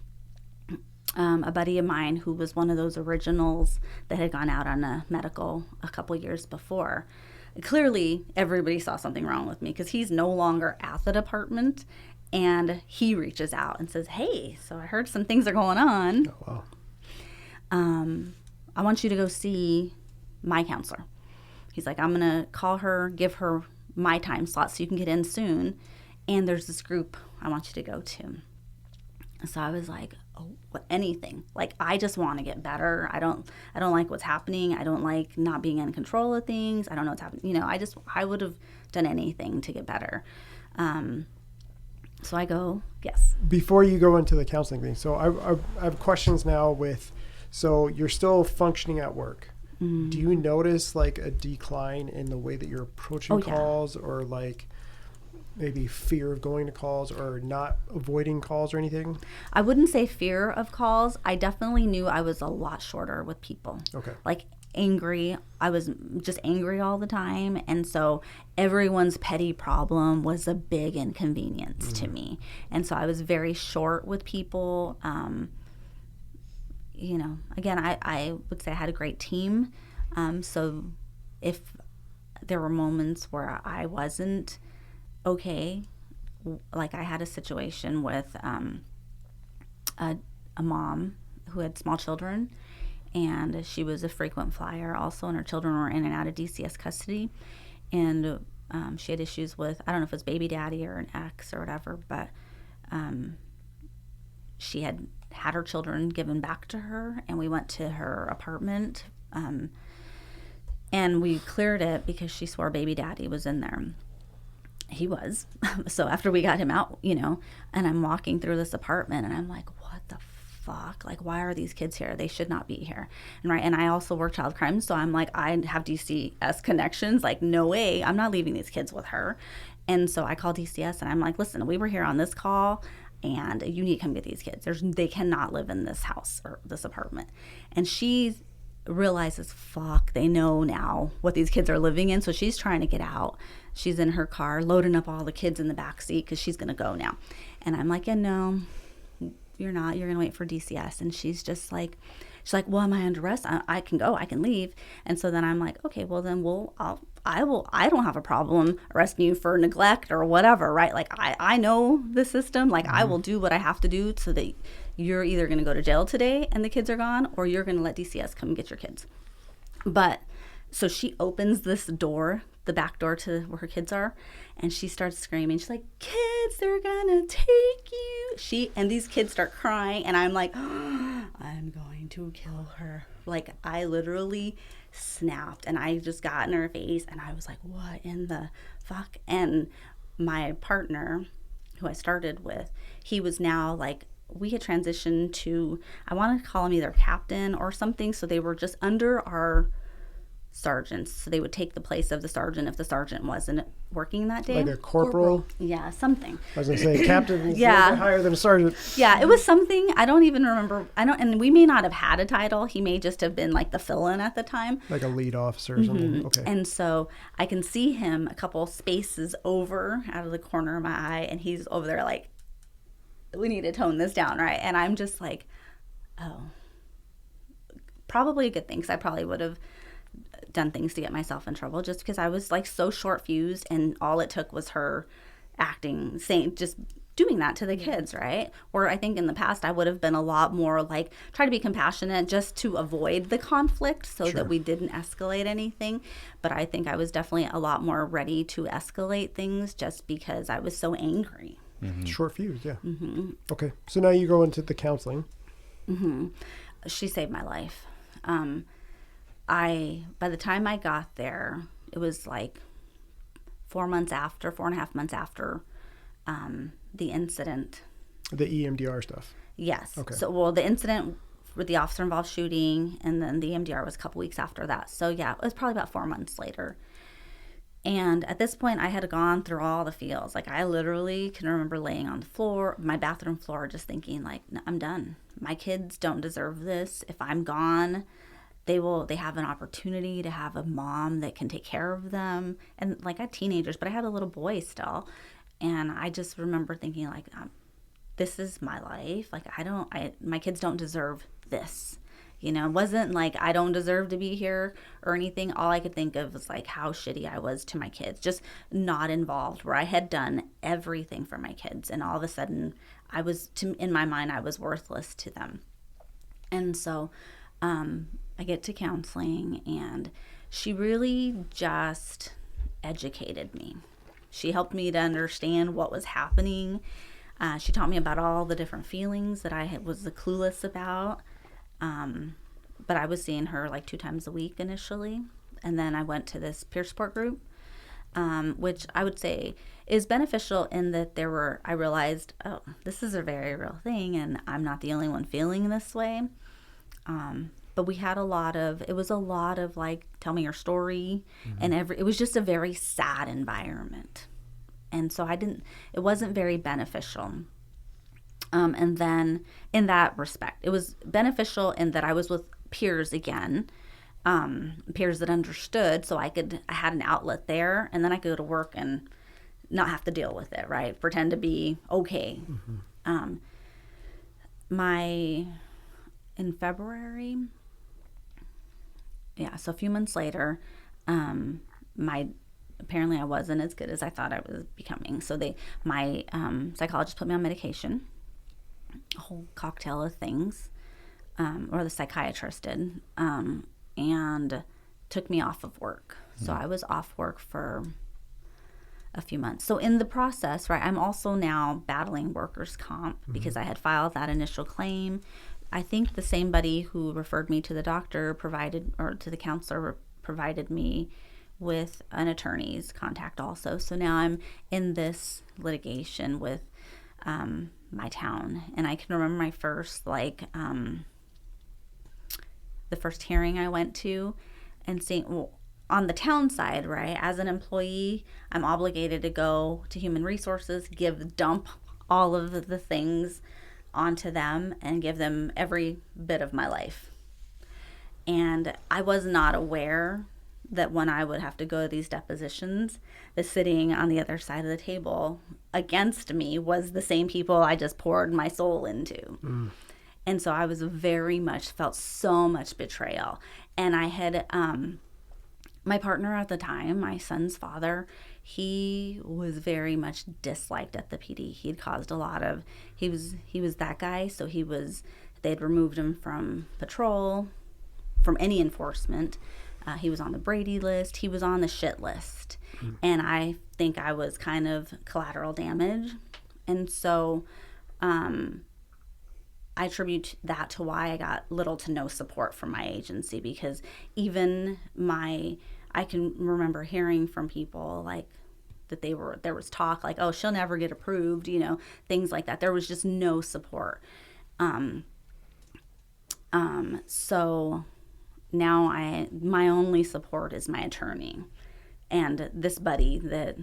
a buddy of mine who was one of those originals that had gone out on a medical a couple years before, clearly everybody saw something wrong with me because he's no longer at the department, and he reaches out and says, hey, so I heard some things are going on. Oh, wow. I want you to go see my counselor. He's like, I'm going to call her, give her my time slot so you can get in soon. And there's this group I want you to go to. So I was like, oh, anything. Like, I just want to get better. I don't like what's happening. I don't like not being in control of things. I don't know what's happening. You know, I would have done anything to get better. So I go, yes. Before you go into the counseling thing, so I have questions now with, so you're still functioning at work. Mm-hmm. Do you notice like a decline in the way that you're approaching calls, or like maybe fear of going to calls or not avoiding calls or anything? I wouldn't say fear of calls. I definitely knew I was a lot shorter with people. Okay. Like angry. I was just angry all the time. And so everyone's petty problem was a big inconvenience to me. And so I was very short with people. You know, again, I would say I had a great team. So if there were moments where I wasn't okay, like I had a situation with a mom who had small children, and she was a frequent flyer also, and her children were in and out of DCS custody. And she had issues with, I don't know if it was baby daddy or an ex or whatever, but she had her children given back to her, and we went to her apartment, and we cleared it because she swore baby daddy was in there. He was. So after we got him out, you know, and I'm walking through this apartment, and I'm like, what the fuck? Like, why are these kids here? They should not be here. And right. And I also work child crime, so I'm like, I have DCS connections. Like, no way, I'm not leaving these kids with her. And so I call DCS, and I'm like, listen, we were here on this call, and you need to come get these kids. They cannot live in this house or this apartment. And she realizes, fuck, they know now what these kids are living in. So she's trying to get out. She's in her car, loading up all the kids in the back seat because she's going to go now. And I'm like, yeah, no, you're not. You're going to wait for DCS. And she's like, well, am I under arrest? I can go. I can leave. And so then I'm like, okay, well then I don't have a problem arresting you for neglect or whatever, right? Like, I know the system. Like, I will do what I have to do so that you're either going to go to jail today and the kids are gone, or you're going to let DCS come and get your kids. But so she opens this door, the back door to where her kids are, and she starts screaming. She's like, kids, they're gonna take you. And these kids start crying, and I'm like, oh, I'm going to kill her. Like, I literally snapped, and I just got in her face, and I was like, what in the fuck? And my partner, who I started with, he was now like, we had transitioned to, I want to call him either captain or something, so they were just under our sergeants, so they would take the place of the sergeant if the sergeant wasn't working that day. Like a corporal? Yeah, something. I was going to say captain is Yeah. a little bit higher than a sergeant. Yeah, it was something. I don't even remember. And we may not have had a title. He may just have been like the fill-in at the time. Like a lead officer or something. Okay. And so I can see him a couple spaces over out of the corner of my eye, and he's over there like, we need to tone this down, right? And I'm just like, oh, probably a good thing, because I probably would have done things to get myself in trouble, just because I was like so short fused, and all it took was her acting, saying, just doing that to the kids, right? Or I think in the past I would have been a lot more like, try to be compassionate just to avoid the conflict so that we didn't escalate anything. But I think I was definitely a lot more ready to escalate things just because I was so angry. Short fuse, yeah. Okay, so now you go into the counseling. She saved my life. By the time I got there, it was like 4.5 months after the incident. The EMDR stuff. Yes. Okay. So, well, the incident with the officer involved shooting, and then the EMDR was a couple weeks after that. So, yeah, it was probably about 4 months later. And at this point, I had gone through all the feels. Like, I literally can remember laying on the floor, my bathroom floor, just thinking, like, no, I'm done. My kids don't deserve this. If I'm gone, they have an opportunity to have a mom that can take care of them. And, like, I had teenagers, but I had a little boy still. And I just remember thinking, like, this is my life. Like, my kids don't deserve this. You know, it wasn't like I don't deserve to be here or anything. All I could think of was like how shitty I was to my kids, just not involved, where I had done everything for my kids. And all of a sudden in my mind, I was worthless to them. And so I get to counseling, and she really just educated me. She helped me to understand what was happening. She taught me about all the different feelings that I was clueless about. But I was seeing her like 2 times a week initially. And then I went to this peer support group, which I would say is beneficial in that I realized, oh, this is a very real thing, and I'm not the only one feeling this way. But we had it was a lot of like, tell me your story. And it was just a very sad environment. And so it wasn't very beneficial. And then in that respect, it was beneficial in that I was with peers again, peers that understood, so I had an outlet there, and then I could go to work and not have to deal with it, right? Pretend to be okay. In February, so a few months later, apparently I wasn't as good as I thought I was becoming. So my psychologist put me on medication, a whole cocktail of things, or the psychiatrist did, and took me off of work. So I was off work for a few months. So in the process, right, I'm also now battling workers' comp because I had filed that initial claim. I think the same buddy who referred me to the doctor to the counselor provided me with an attorney's contact also. So now I'm in this litigation with my town. And I can remember my first, the first hearing I went to and seeing, well, on the town side, right, as an employee, I'm obligated to go to human resources, dump all of the things onto them and give them every bit of my life. And I was not aware that when I would have to go to these depositions, the sitting on the other side of the table against me was the same people I just poured my soul into. And so I was felt so much betrayal. And I had, my partner at the time, my son's father, he was very much disliked at the PD. He had caused a lot of, he was that guy. So they'd removed him from patrol, from any enforcement. He was on the Brady list. He was on the shit list. And I think I was kind of collateral damage. And so I attribute that to why I got little to no support from my agency, because even I can remember hearing from people like that there was talk like, oh, she'll never get approved, things like that. There was just no support. So now my only support is my attorney and this buddy that,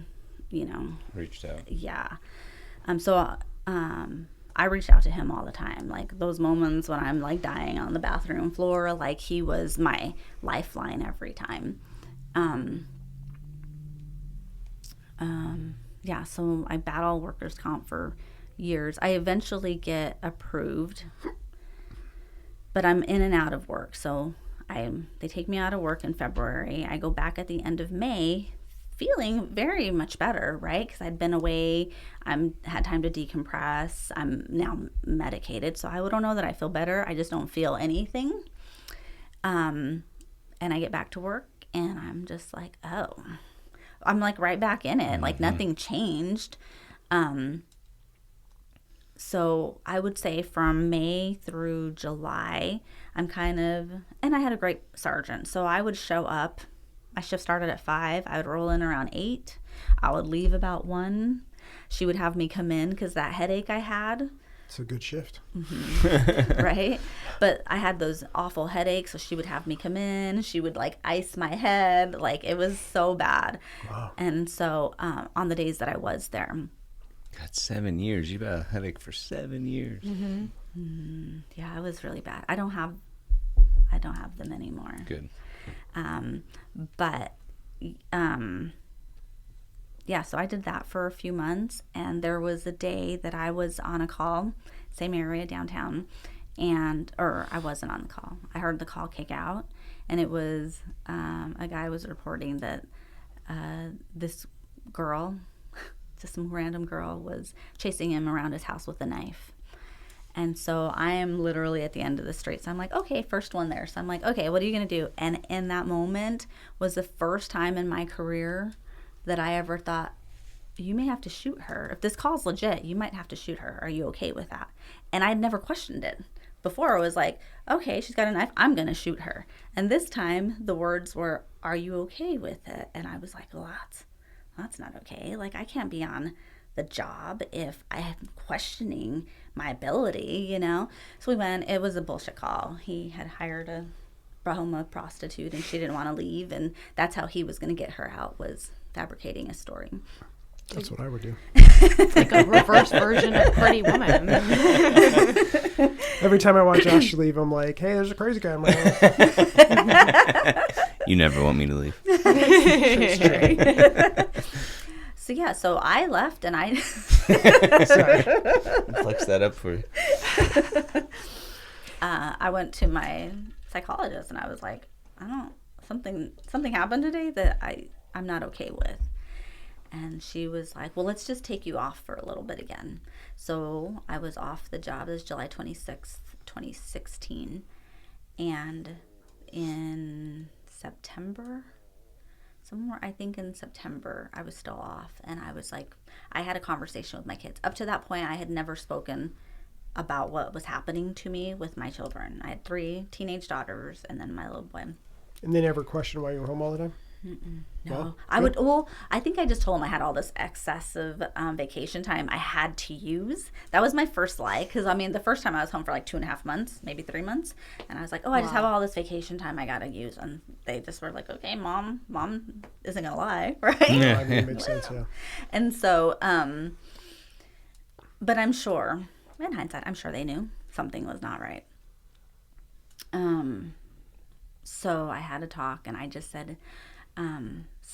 reached out. Yeah. I reached out to him all the time. Like those moments when I'm like dying on the bathroom floor, like he was my lifeline every time. Yeah, so I battle workers' comp for years. I eventually get approved, but I'm in and out of work. So they take me out of work in February. I go back at the end of May feeling very much better, right? Because I'd been away. Had time to decompress. I'm now medicated. So I don't know that I feel better. I just don't feel anything. And I get back to work and I'm just like, oh, I'm like right back in it. Like nothing changed. So I would say from May through July, and I had a great sergeant. So I would show up. My shift started at 5. I would roll in around 8. I would leave about 1. She would have me come in because that headache I had. It's a good shift. Mm-hmm. Right? But I had those awful headaches, so she would have me come in. She would like ice my head. Like it was so bad. Wow. And so on the days that I was there. God, 7 years. You've had a headache for 7 years. Mm-hmm. Mm-hmm. Yeah, it was really bad. I don't have them anymore. Good. Yeah, so I did that for a few months, and there was a day that I was on a call, same area downtown, or I wasn't on the call. I heard the call kick out, and it was a guy was reporting that this girl, just some random girl, was chasing him around his house with a knife. And so I am literally at the end of the street. So I'm like, okay, first one there. So I'm like, okay, what are you going to do? And in that moment was the first time in my career that I ever thought, you may have to shoot her. If this call's legit, you might have to shoot her. Are you okay with that? And I'd never questioned it. Before I was like, okay, she's got a knife. I'm going to shoot her. And this time the words were, are you okay with it? And I was like, well, that's not okay. Like I can't be on the job if I am questioning my ability, So we went. It was a bullshit call. He had hired a Brahma prostitute and she didn't want to leave, and that's how he was going to get her out, was fabricating a story. That's what I would do. It's like a reverse version of Pretty Woman. Every time I watch Josh leave, I'm like, hey, there's a crazy guy in my house. You never want me to leave. So yeah, so I left and I Sorry. Flex that up for you. I went to my psychologist and I was like, something happened today that I'm not okay with. And she was like, well, let's just take you off for a little bit again. So I was off the job. It was July 26th, 2016. And in September, I think in September, I was still off. And I was like, I had a conversation with my kids. Up to that point, I had never spoken about what was happening to me with my children. I had 3 teenage daughters and then my little boy. And they never questioned why you were home all the time? No, Well, I think I just told them I had all this excessive vacation time I had to use. That was my first lie, because the first time I was home for like 2.5 months, maybe 3 months, and I was like, I just have all this vacation time I gotta use, and they just were like, okay, mom isn't gonna lie, right? Yeah, it makes sense, yeah. And so, but I'm sure, in hindsight, I'm sure they knew something was not right. So I had a talk, and I just said,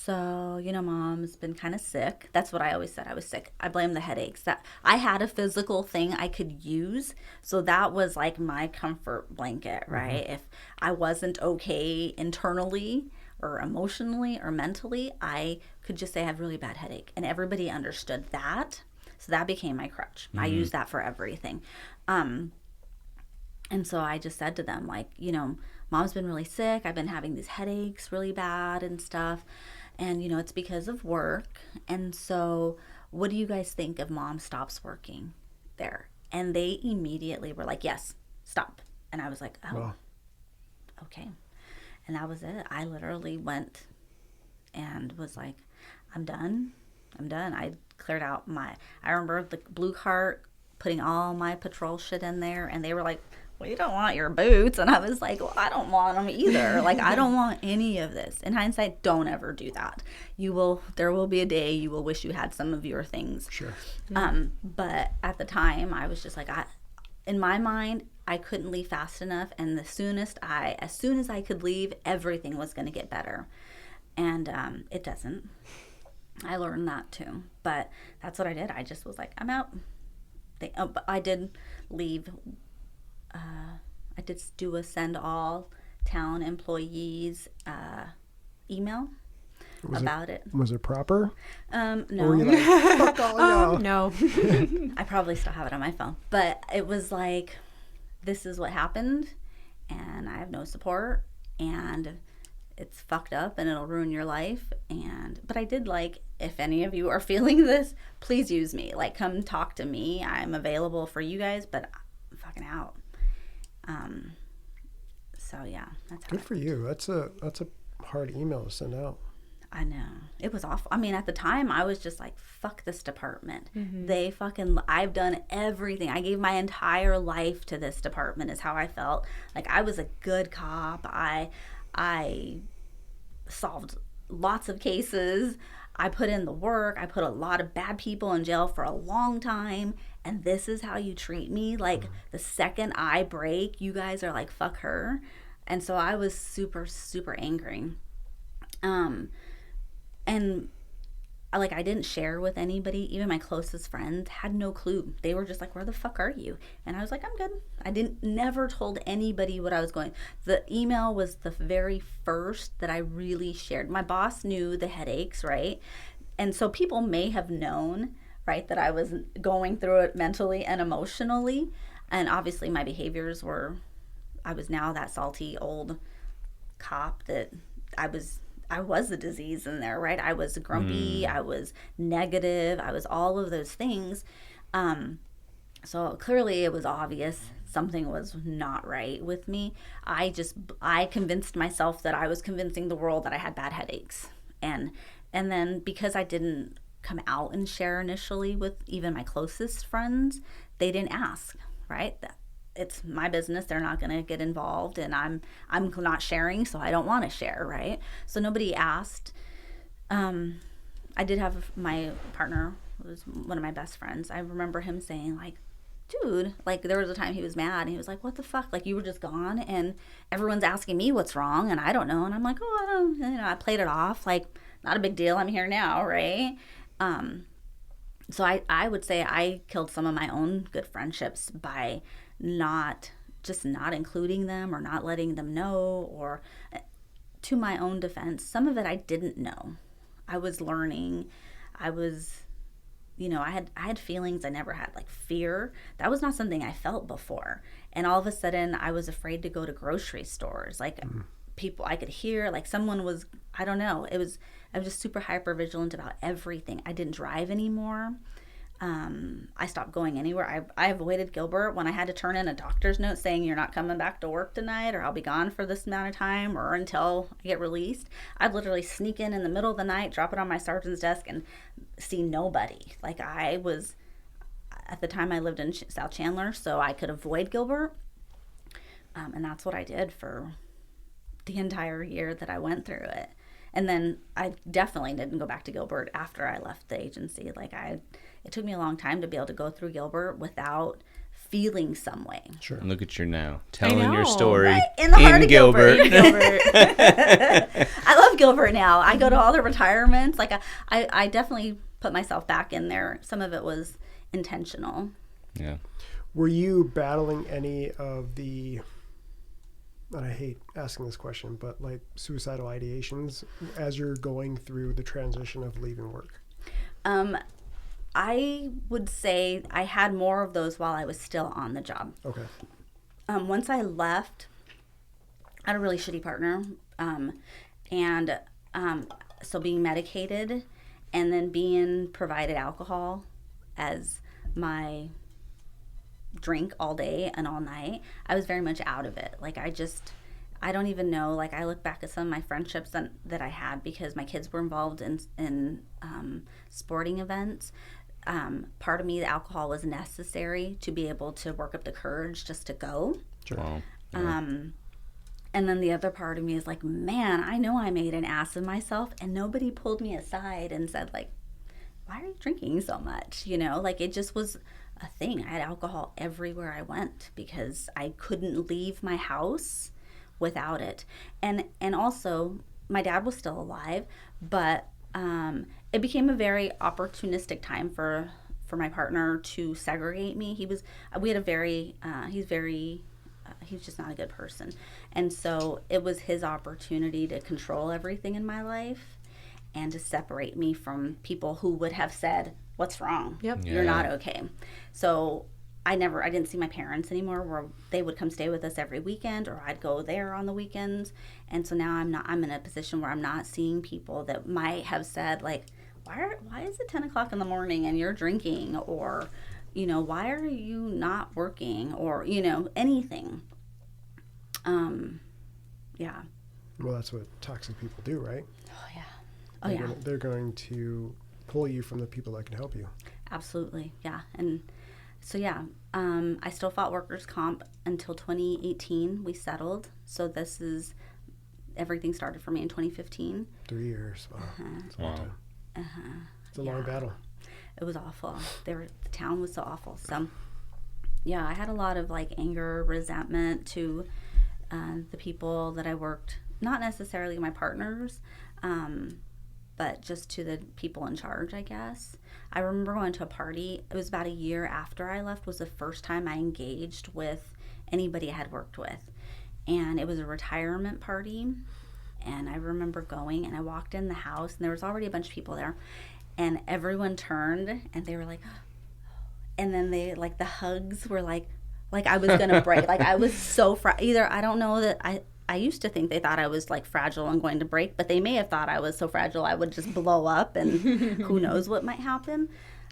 Mom's been kind of sick. That's what I always said. I was sick. I blame the headaches. That I had a physical thing I could use. So that was like my comfort blanket, right? Mm-hmm. If I wasn't okay internally or emotionally or mentally, I could just say I have really bad headache, and everybody understood that. So that became my crutch. I use that for everything. And so I just said to them, like, you know, Mom's been really sick. I've been having these headaches really bad and stuff. And, you know, it's because of work. And so what do you guys think if Mom stops working there? And they immediately were like, yes, stop. And I was like, oh, wow. Okay. And that was it. I literally went and was like, I'm done. I cleared out I remember the blue cart, putting all my patrol shit in there. And they were like, well, you don't want your boots. And I was like, well, I don't want them either. Like, I don't want any of this. In hindsight, don't ever do that. There will be a day you will wish you had some of your things. Sure. But at the time, I was just like, in my mind, I couldn't leave fast enough. And as soon as I could leave, everything was going to get better. And it doesn't. I learned that too. But that's what I did. I just was like, I'm out. But I did leave. I did do a send all town employees email about it. Was it proper? No. Or were you like, fuck all no. I probably still have it on my phone. But it was like, this is what happened, and I have no support, and it's fucked up, and it'll ruin your life. But I did, like, if any of you are feeling this, please use me. Like, come talk to me. I'm available for you guys, but I'm fucking out. So yeah, that's how good for you. That's a hard email to send out. I know. It was awful. I mean, at the time I was just like, fuck this department. I've done everything. I gave my entire life to this department is how I felt. Like, I was a good cop. I solved lots of cases. I put in the work. I put a lot of bad people in jail for a long time. And this is how you treat me? Like, the second I break, you guys are like, fuck her. And so I was super, super angry. And like, I didn't share with anybody. Even my closest friends had no clue. They were just like, where the fuck are you? And I was like, I'm good. I never told anybody what I was going. The email was the very first that I really shared. My boss knew the headaches, right? And so people may have known, right, that I was going through it mentally and emotionally. And obviously my behaviors I was now that salty old cop that I was the disease in there, right? I was grumpy, I was negative, I was all of those things. So clearly it was obvious something was not right with me. I convinced myself that I was convincing the world that I had bad headaches. And then because I didn't come out and share initially with even my closest friends, they didn't ask, right? It's my business. They're not going to get involved, and I'm not sharing, so I don't want to share, right? So nobody asked. I did have my partner, who was one of my best friends. I remember him saying, like, dude, like, there was a time he was mad, and he was like, what the fuck? Like, you were just gone, and everyone's asking me what's wrong, and I don't know. And I'm like, oh, I don't, I played it off, like, not a big deal. I'm here now, right? So I would say I killed some of my own good friendships by not including them or not letting them know, or to my own defense. Some of it I didn't know. I was learning. I was, I had feelings I never had, like fear. That was not something I felt before. And all of a sudden I was afraid to go to grocery stores. Like people I could hear, like someone was, I don't know. I was just super hyper vigilant about everything. I didn't drive anymore. I stopped going anywhere. I avoided Gilbert when I had to turn in a doctor's note saying you're not coming back to work tonight, or I'll be gone for this amount of time, or until I get released. I'd literally sneak in the middle of the night, drop it on my sergeant's desk, and see nobody. Like, I was, at the time I lived in South Chandler, so I could avoid Gilbert. And that's what I did for the entire year that I went through it. And then I definitely didn't go back to Gilbert after I left the agency. Like, it took me a long time to be able to go through Gilbert without feeling some way. Sure. And look at you now, telling your story right? In the heart of Gilbert. I love Gilbert now. I go to all the retirements. Like, I definitely put myself back in there. Some of it was intentional. Yeah. Were you battling any of the and I hate asking this question, but like suicidal ideations as you're going through the transition of leaving work? I would say I had more of those while I was still on the job. Okay. Once I left, I had a really shitty partner. So being medicated and then being provided alcohol as my drink all day and all night, I was very much out of it. Like I don't even know, like I look back at some of my friendships that I had because my kids were involved in sporting events. Part of me, the alcohol was necessary to be able to work up the courage just to go. Sure. Wow. Yeah. And then the other part of me is like, man, I know I made an ass of myself and nobody pulled me aside and said like, why are you drinking so much? You know, like it just was a thing. I had alcohol everywhere I went because I couldn't leave my house without it. And also my dad was still alive, but it became a very opportunistic time for my partner to segregate me. He's just not a good person. And so it was his opportunity to control everything in my life and to separate me from people who would have said, what's wrong? Yep. You're not okay. So I didn't see my parents anymore, where they would come stay with us every weekend, or I'd go there on the weekends. And so now I'm in a position where I'm not seeing people that might have said like, why is it 10 o'clock in the morning and you're drinking? Or, you know, why are you not working? Or, you know, anything. Yeah. Well, that's what toxic people do, right? Oh, yeah. Oh, yeah. They're going to pull you from the people that can help you. Absolutely. Yeah. And so, yeah, I still fought workers' comp until 2018. We settled. So everything started for me in 2015. 3 years. Wow. It's a long time. It's a long battle. It was awful. The town was so awful. So, yeah, I had a lot of like anger, resentment to the people that I worked, not necessarily my partners, but just to the people in charge, I guess. I remember going to a party. It was about a year after I left was the first time I engaged with anybody I had worked with. And it was a retirement party. And I remember going, and I walked in the house, and there was already a bunch of people there. And everyone turned, and they were like, and then they, like, the hugs were like I was going to break. Like, I was so I don't know that I used to think they thought I was, like, fragile and going to break, but they may have thought I was so fragile I would just blow up, and who knows what might happen.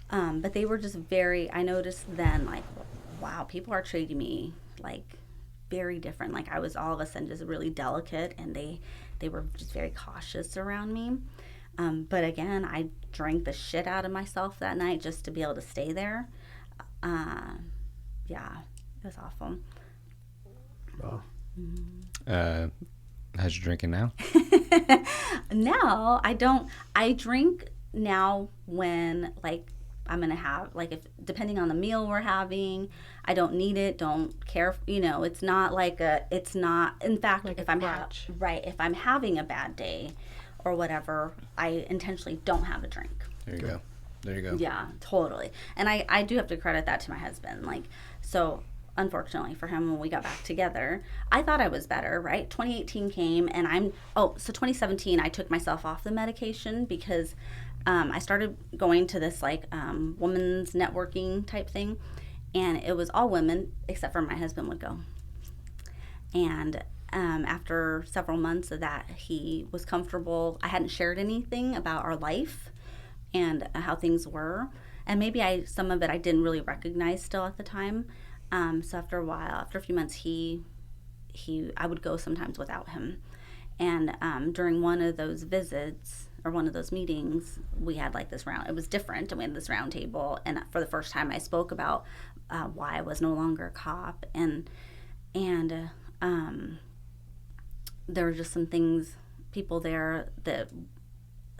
But they were just I noticed then, like, wow, people are treating me, like, very different. Like, I was all of a sudden just really delicate, and they were just very cautious around me. But again, I drank the shit out of myself that night just to be able to stay there. Yeah, it was awful. Wow. How's your drinking now? Now, I don't. I drink now when, like, I'm going to have, like, if depending on the meal we're having, I don't need it, don't care, you know, it's not like it's not, in fact, like if I'm having a bad day or whatever, I intentionally don't have a drink. There you go. Yeah, totally. And I do have to credit that to my husband. Like, so unfortunately for him, when we got back together, I thought I was better, right? 2018 came and so 2017, I took myself off the medication because I started going to this like women's networking type thing, and it was all women except for my husband would go. And after several months of that, he was comfortable. I hadn't shared anything about our life and how things were, and maybe some of it I didn't really recognize still at the time. So after a while, after a few months, I would go sometimes without him. And during one of those visits or one of those meetings, we had like this round. It was different, and we had this round table. And for the first time, I spoke about why I was no longer a cop, and there were just some things, people there that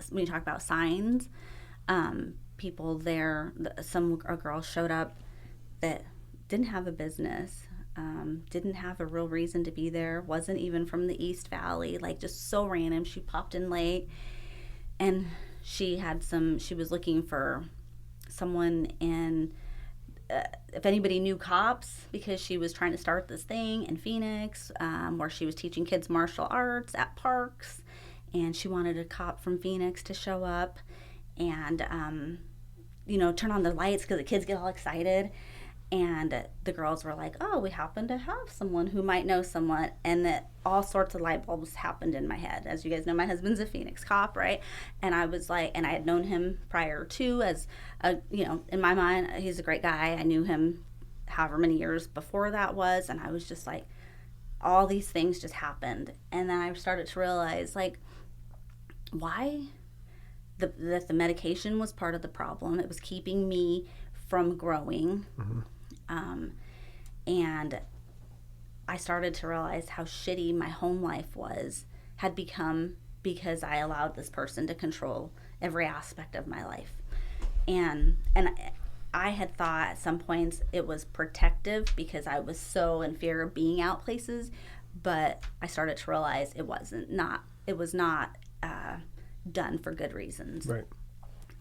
when you talk about signs, people there, a girl showed up that didn't have a business. Didn't have a real reason to be there, wasn't even from the East Valley, like just so random. She popped in late, and she was looking for someone in if anybody knew cops, because she was trying to start this thing in Phoenix where she was teaching kids martial arts at parks, and she wanted a cop from Phoenix to show up and, turn on the lights because the kids get all excited. And the girls were like, oh, we happen to have someone who might know someone. And that all sorts of light bulbs happened in my head. As you guys know, my husband's a Phoenix cop, right? And I was like, and I had known him prior to as, in my mind, he's a great guy. I knew him however many years before that was. And I was just like, all these things just happened. And then I started to realize, like, why that the medication was part of the problem. It was keeping me from growing. Mm-hmm. And I started to realize how shitty my home life had become because I allowed this person to control every aspect of my life. And I had thought at some points it was protective because I was so in fear of being out places, but I started to realize it was not done for good reasons. Right.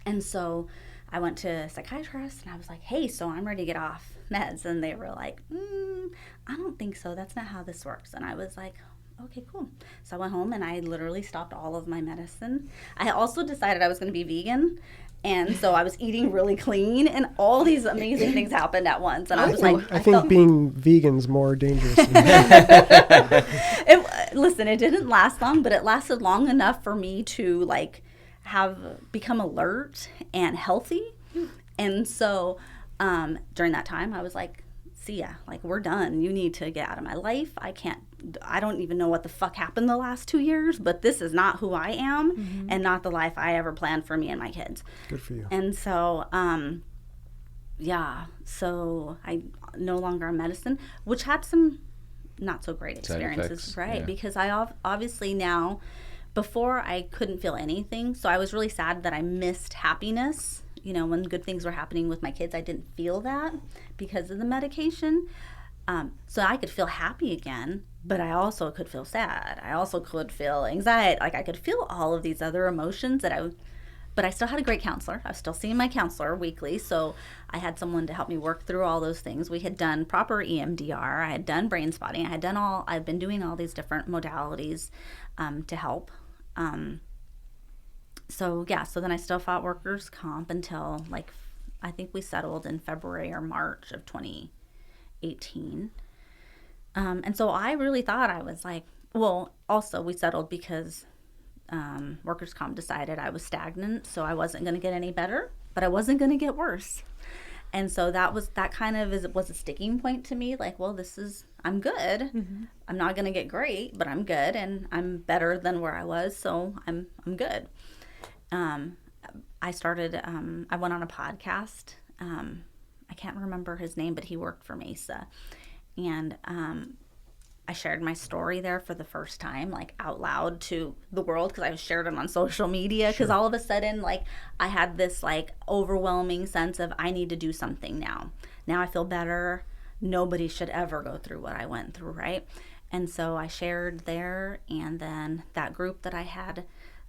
And so I went to a psychiatrist and I was like, hey, so I'm ready to get off meds. And they were like, I don't think so. That's not how this works. And I was like, okay, cool. So I went home and I literally stopped all of my medicine. I also decided I was going to be vegan. And so I was eating really clean and all these amazing things happened at once. And I think being vegan's more dangerous. Listen, it didn't last long, but it lasted long enough for me to have become alert and healthy. And so during that time I was like, see ya, we're done. You need to get out of my life. I don't even know what the fuck happened the last 2 years, but this is not who I am and not the life I ever planned for me and my kids. Good for you. And so so I no longer on medicine, which had some not so great experiences, right? Yeah. Because I obviously now, before I couldn't feel anything, so I was really sad that I missed happiness. When good things were happening with my kids, I didn't feel that because of the medication. So I could feel happy again, but I also could feel sad. I also could feel anxiety. I could feel all of these other emotions but I still had a great counselor. I was still seeing my counselor weekly, so I had someone to help me work through all those things. We had done proper EMDR. I had done brain spotting. I've been doing all these different modalities to help. So then I still fought workers' comp until I think we settled in February or March of 2018. And so I really thought I was also we settled because workers' comp decided I was stagnant, so I wasn't going to get any better, but I wasn't going to get worse. And so that kind of was a sticking point to me. I'm good. Mm-hmm. I'm not going to get great, but I'm good, and I'm better than where I was, so I'm good. I started. I went on a podcast. I can't remember his name, but he worked for Mesa, and I shared my story there for the first time, out loud to the world, because I shared it on social media. Because all of a sudden, I had this overwhelming sense of I need to do something now. Now I feel better. Nobody should ever go through what I went through, right? And so I shared there, and then that group that I had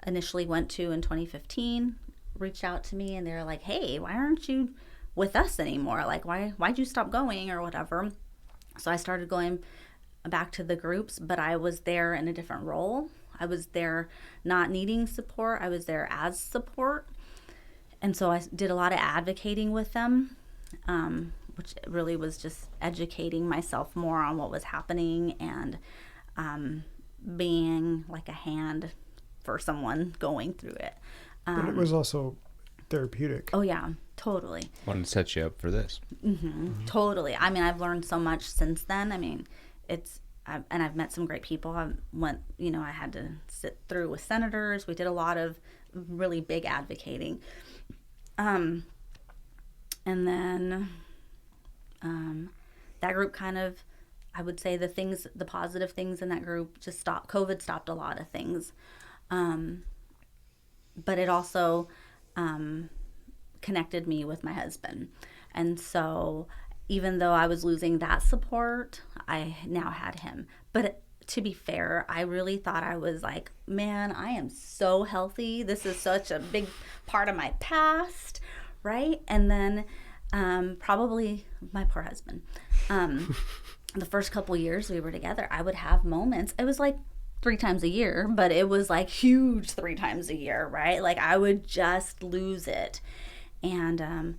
initially went to in 2015 reached out to me, and they were like, hey, why aren't you with us anymore? Why'd you stop going or whatever? So I started going back to the groups, but I was there in a different role. I was there not needing support. I was there as support. And so I did a lot of advocating with them, which really was just educating myself more on what was happening and being a hand for someone going through it. But it was also therapeutic. Oh, yeah, totally. Wanted to set you up for this. Mm-hmm. Totally. I mean, I've learned so much since then. I mean, and I've met some great people. I had to sit through with senators. We did a lot of really big advocating. And then that group kind of, I would say the positive things in that group just stopped. COVID stopped a lot of things. But it also connected me with my husband. And so even though I was losing that support, I now had him. But to be fair, I really thought I was man, I am so healthy. This is such a big part of my past, right? And then Probably my poor husband. The first couple years we were together, I would have moments. It was like 3 times a year, but it was like huge 3 times a year, right? Like I would just lose it. And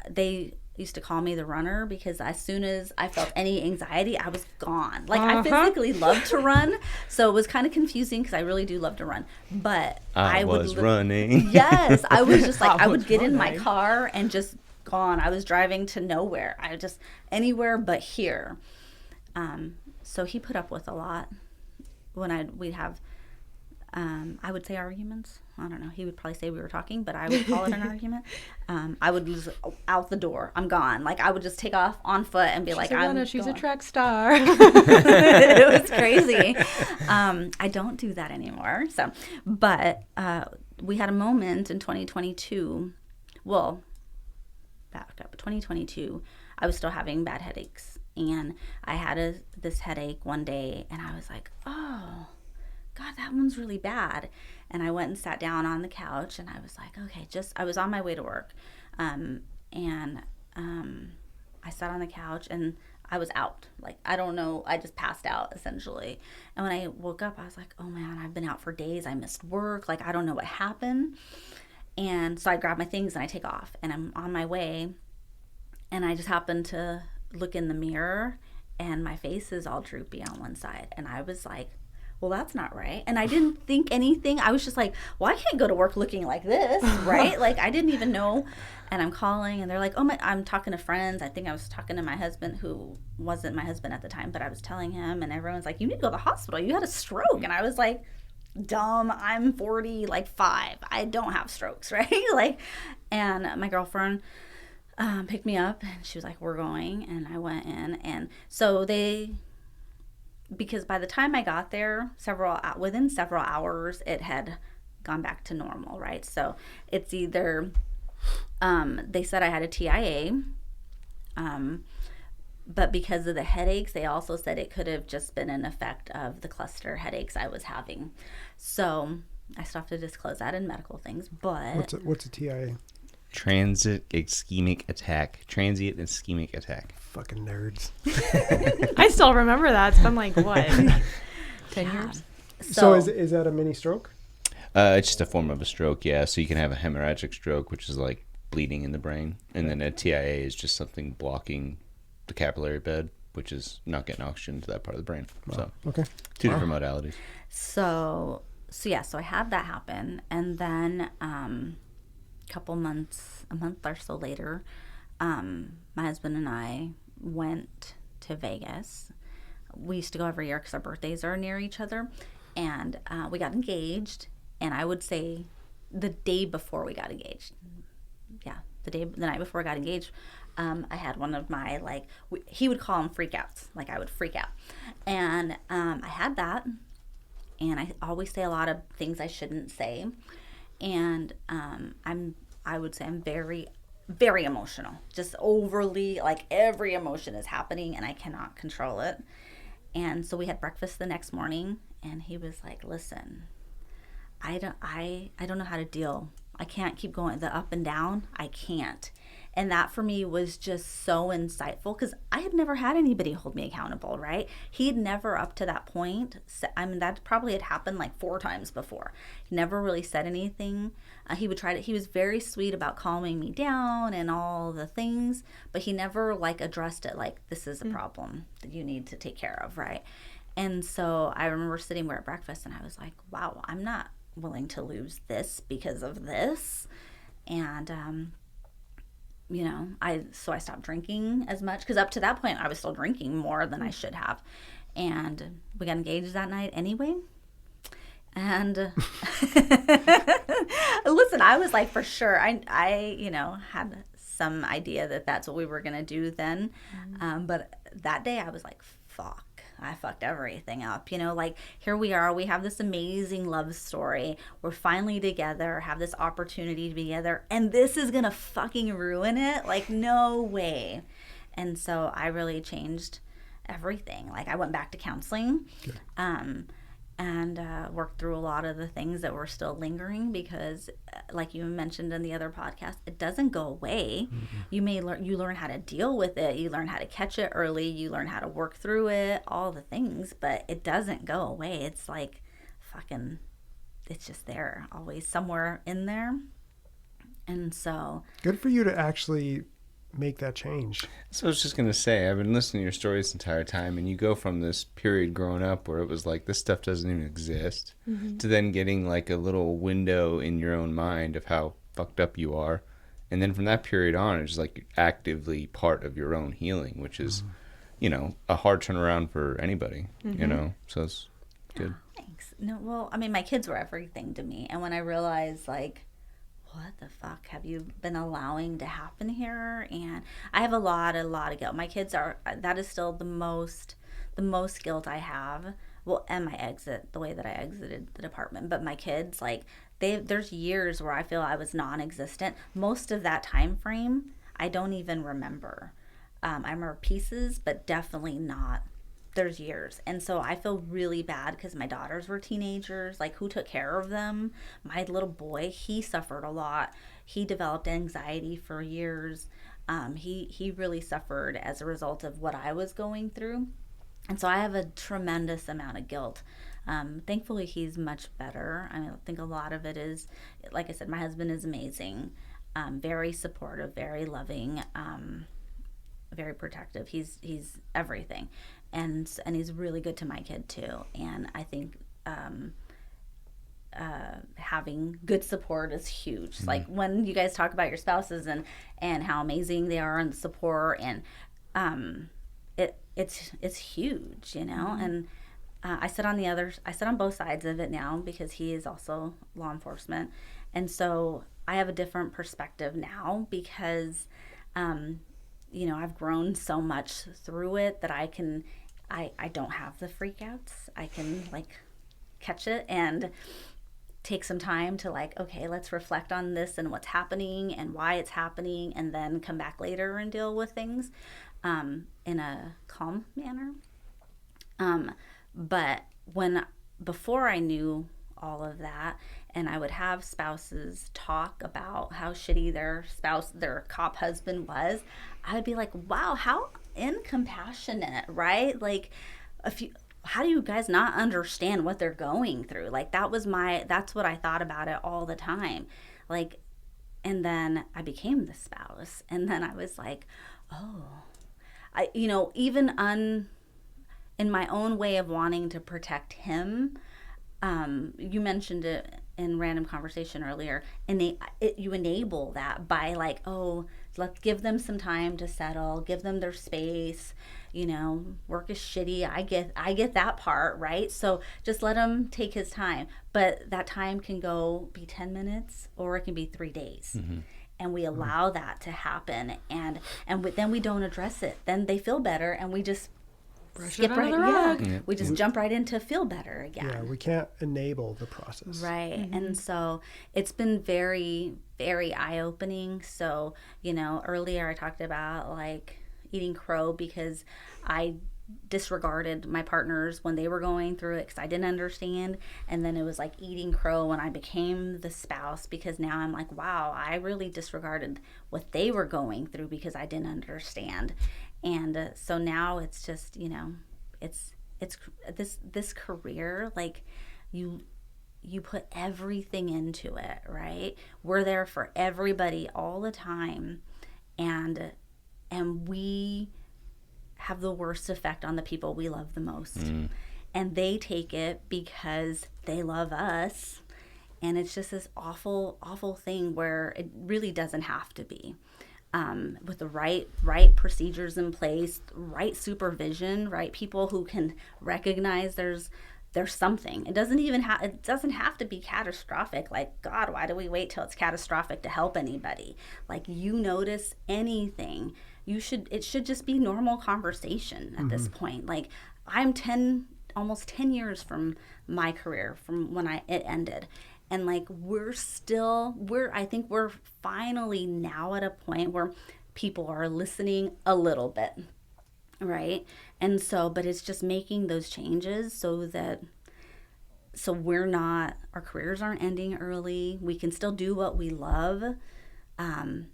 they used to call me the runner because as soon as I felt any anxiety, I was gone. Like I physically love to run, so it was kind of confusing because I really do love to run. But I was running. Yes, I was just like I would get in my car and just gone. I was driving to nowhere. I just anywhere but here. So he put up with a lot when we'd have. I would say arguments. I don't know. He would probably say we were talking, but I would call it an argument. I would lose out the door. I'm gone. Like I would just take off on foot and be like, she's a track star. It was crazy. I don't do that anymore. So, but we had a moment in 2022. Well, back up. 2022. I was still having bad headaches, and I had this headache one day, and I was like, oh. God, that one's really bad. And I went and sat down on the couch and I was like, okay, I was on my way to work. I sat on the couch and I was out. Like, I don't know. I just passed out essentially. And when I woke up, I was like, oh man, I've been out for days. I missed work. Like, I don't know what happened. And so I grab my things and I take off and I'm on my way. And I just happened to look in the mirror and my face is all droopy on one side. And I was like, well, that's not right. And I didn't think anything. I was just like, well, I can't go to work looking like this, right? Like, I didn't even know. And I'm calling, and they're like, I'm talking to friends. I think I was talking to my husband, who wasn't my husband at the time, but I was telling him, and everyone's like, you need to go to the hospital. You had a stroke. And I was like, dumb. I'm 45. I don't have strokes, right? Like, and my girlfriend picked me up, and she was like, we're going. And I went in, and so because by the time I got there, within several hours, it had gone back to normal, right? So it's either, they said I had a TIA, but because of the headaches, they also said it could have just been an effect of the cluster headaches I was having. So I still have to disclose that in medical things, but... What's a TIA? Transient ischemic attack. Fucking nerds. I still remember that. It's been like, what, 10 years? So is that a mini stroke? It's just a form of a stroke, yeah. So you can have a hemorrhagic stroke, which is like bleeding in the brain. And then a TIA is just something blocking the capillary bed, which is not getting oxygen to that part of the brain. Wow. So okay. Two different modalities. So I had that happen. And then... a month or so later, my husband and I went to Vegas. We used to go every year because our birthdays are near each other, and we got engaged. And I would say the day before we got engaged, the night before I got engaged, I had one of my he would call them freakouts. Like I would freak out, and I had that, and I always say a lot of things I shouldn't say. And I would say I'm very, very emotional, just overly, like every emotion is happening and I cannot control it. And so we had breakfast the next morning, and he was like, listen, I don't know how to deal. I can't keep going the up and down. I can't. And that for me was just so insightful because I had never had anybody hold me accountable, right? He'd never up to that point. That probably had happened like 4 times before. He never really said anything. He was very sweet about calming me down and all the things, but he never addressed it like, this is a problem that you need to take care of, right? And so I remember sitting there at breakfast and I was like, wow, I'm not willing to lose this because of this. And, I stopped drinking as much because up to that point I was still drinking more than I should have. And we got engaged that night anyway. And listen, I was like, for sure, I had some idea that that's what we were going to do then. But that day I was like, fuck. I fucked everything up, here we are, we have this amazing love story, we're finally together, have this opportunity to be together, and this is gonna fucking ruin it, no way. And so I really changed everything. I went back to counseling. and worked through a lot of the things that were still lingering because, like you mentioned in the other podcast, it doesn't go away. You learn how to deal with it. You learn how to catch it early. You learn how to work through it, all the things, but it doesn't go away. It's like fucking, it's just there, always somewhere in there. And so good for you to actually make that change. So I was just going to say, I've been listening to your stories this entire time, and you go from this period growing up where it was like, this stuff doesn't even exist, to then getting like a little window in your own mind of how fucked up you are. And then from that period on, it's like actively part of your own healing, which is, you know, a hard turnaround for anybody, you know, so it's good. Thanks. No, well, I mean, my kids were everything to me. And when I realized, like, what the fuck have you been allowing to happen here? And I have a lot of guilt. My kids that is still the most guilt I have. Well, and my exit, the way that I exited the department. But my kids, like, there's years where I feel I was non-existent. Most of that time frame, I don't even remember. I remember pieces, but definitely not. There's years. And so I feel really bad because my daughters were teenagers. Like, who took care of them? My little boy, he suffered a lot. He developed anxiety for years. He really suffered as a result of what I was going through. And so I have a tremendous amount of guilt. Thankfully, he's much better. I mean, I think a lot of it is, like I said, my husband is amazing, very supportive, very loving, very protective. He's everything. And he's really good to my kid too. And I think having good support is huge. Like when you guys talk about your spouses and how amazing they are and the support, and it's huge, you know. And I sit on both sides of it now because he is also law enforcement, and so I have a different perspective now because you know, I've grown so much through it that I don't have the freakouts. I can like catch it and take some time to like, okay, let's reflect on this and what's happening and why it's happening, and then come back later and deal with things in a calm manner. But before I knew all of that, and I would have spouses talk about how shitty their cop husband was, I would be like, wow, how incompassionate, right? Like, how do you guys not understand what they're going through? Like, that's what I thought about it all the time. Like, and then I became the spouse, and then I was like, oh, you know, even in my own way of wanting to protect him, you mentioned it in random conversation earlier, and you enable that by like, oh, let's give them some time to settle, give them their space, you know, work is shitty. I get that part, right? So just let him take his time, but that time can be 10 minutes or it can be 3 days. And we allow that to happen, and then we don't address it. Then they feel better, and we just skip right. Yeah, we just jump right into feel better again. Yeah, we can't enable the process. Right. And so it's been very, very eye-opening. So, you know, earlier I talked about like eating crow because I disregarded my partners when they were going through it because I didn't understand. And then it was like eating crow when I became the spouse, because now I'm like, wow, I really disregarded what they were going through because I didn't understand. And so now it's just, you know, it's this career, like you put everything into it, right? We're there for everybody all the time, and we have the worst effect on the people we love the most. And they take it because they love us, and it's just this awful thing where it really doesn't have to be. With the right procedures in place, right supervision, right people who can recognize there's something. It doesn't have to be catastrophic. Like, God, why do we wait till it's catastrophic to help anybody? Like, you notice anything, it should just be normal conversation at this point. Like, I'm almost 10 years from my career, from when it ended. And like, I think we're finally now at a point where people are listening a little bit, right? And so, but it's just making those changes so that so our careers aren't ending early. We can still do what we love, and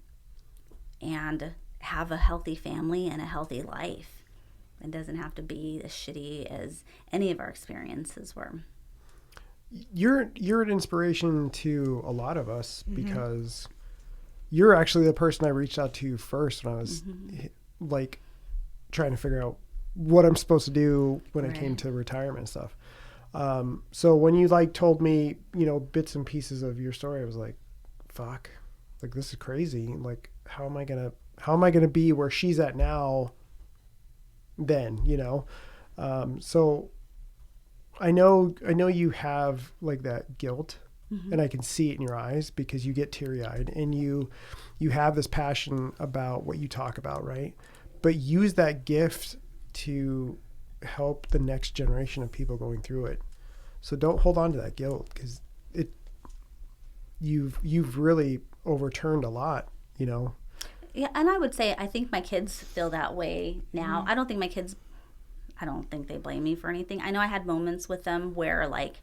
have a healthy family and a healthy life. It doesn't have to be as shitty as any of our experiences were. You're an inspiration to a lot of us because you're actually the person I reached out to first when I was like trying to figure out what I'm supposed to do when it came to retirement stuff. So when you like told me, bits and pieces of your story, I was like, fuck, like this is crazy. Like, how am I going to be where she's at now then, so I know you have like that guilt and I can see it in your eyes because you get teary-eyed and you have this passion about what you talk about, right? But use that gift to help the next generation of people going through it. So don't hold on to that guilt because you've really overturned a lot, Yeah, and I would say I think my kids feel that way now. I don't think they blame me for anything. I know I had moments with them where, like,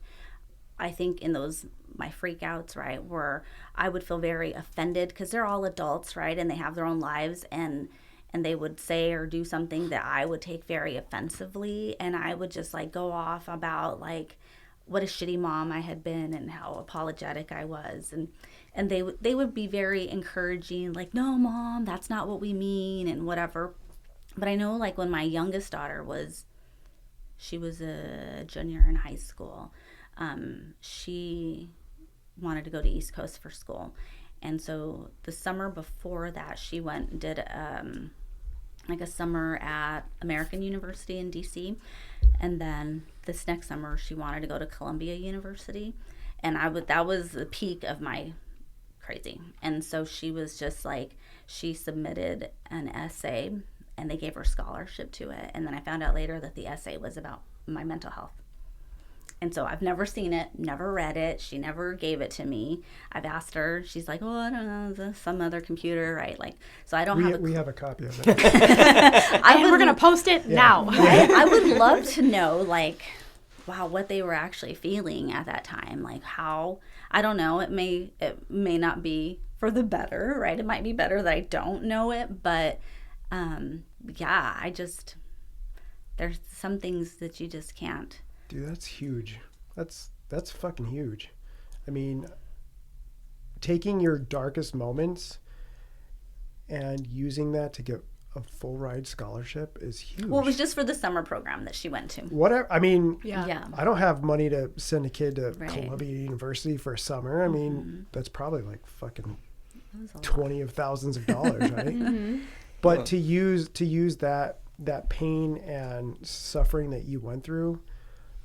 I think in those my freakouts, right, where I would feel very offended because they're all adults, right, and they have their own lives, and they would say or do something that I would take very offensively, and I would just like go off about like what a shitty mom I had been and how apologetic I was, and they would be very encouraging, like, no, Mom, that's not what we mean, and whatever. But I know, like, when my youngest daughter she was a junior in high school, she wanted to go to East Coast for school. And so the summer before that, she went and did like a summer at American University in DC. And then this next summer, she wanted to go to Columbia University. And that was the peak of my crazy. And so she was just like, she submitted an essay and they gave her scholarship to it. And then I found out later that the essay was about my mental health. And so I've never seen it, never read it. She never gave it to me. I've asked her. She's like, oh, I don't know, some other computer, right? Like, so I don't have we have a copy of it. We're going to post it now. I would love to know, like, wow, what they were actually feeling at that time. Like how, I don't know, it may not be for the better, right? It might be better that I don't know it, but yeah, there's some things that you just can't. Dude, that's huge. That's fucking huge. I mean, taking your darkest moments and using that to get a full ride scholarship is huge. Well, it was just for the summer program that she went to. Whatever. I mean, yeah. I don't have money to send a kid to Columbia University for a summer. I mean, that's probably like fucking 20 of thousands of dollars, right? But to use that pain and suffering that you went through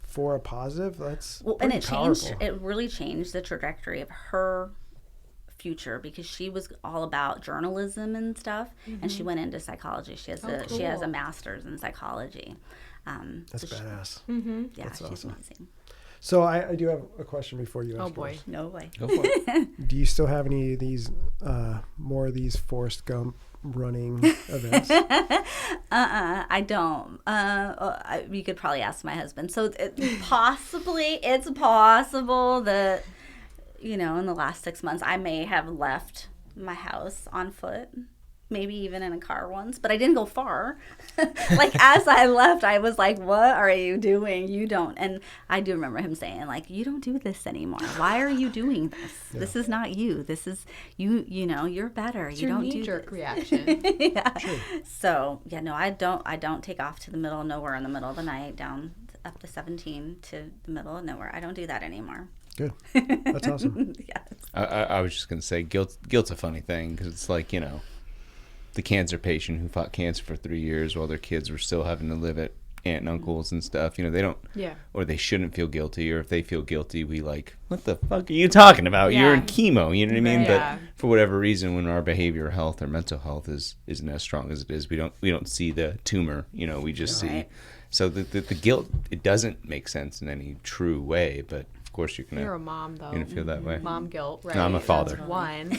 for a positive, that's and it powerful. changed. It really changed the trajectory of her future because she was all about journalism and stuff, and she went into psychology. She has a master's in psychology. That's badass. Yeah, that's she's awesome. amazing. So I do have a question before you ask. Oh boy, yours. No way. Go for it. Do you still have any of these more of these Forrest Gump running events? I don't. You could probably ask my husband. So it's possible that, in the last 6 months, I may have left my house on foot, maybe even in a car once, but I didn't go far. Like, as I left, I was like, what are you doing? You don't. And I do remember him saying, like, you don't do this anymore. Why are you doing this? Yeah. This is not you. This is, you're better. It's you your don't do knee-jerk this. reaction. Yeah. True. So, yeah, no, I don't take off to the middle of nowhere in the middle of the night, down up to 17 to the middle of nowhere. I don't do that anymore. Good. That's awesome. Yes. I was just going to say guilt's a funny thing because it's like, the cancer patient who fought cancer for 3 years while their kids were still having to live at aunt and uncles and stuff. They don't, or they shouldn't feel guilty, or if they feel guilty, we like, what the fuck are you talking about? Yeah. You're in chemo, you know what I mean? Yeah. But for whatever reason, when our behavioral health or mental health isn't as strong as it is, we don't see the tumor, we just see. So the guilt, it doesn't make sense in any true way, but of course you're a mom, though. You're gonna feel that way. Mom guilt, right? No, I'm a father. That's one.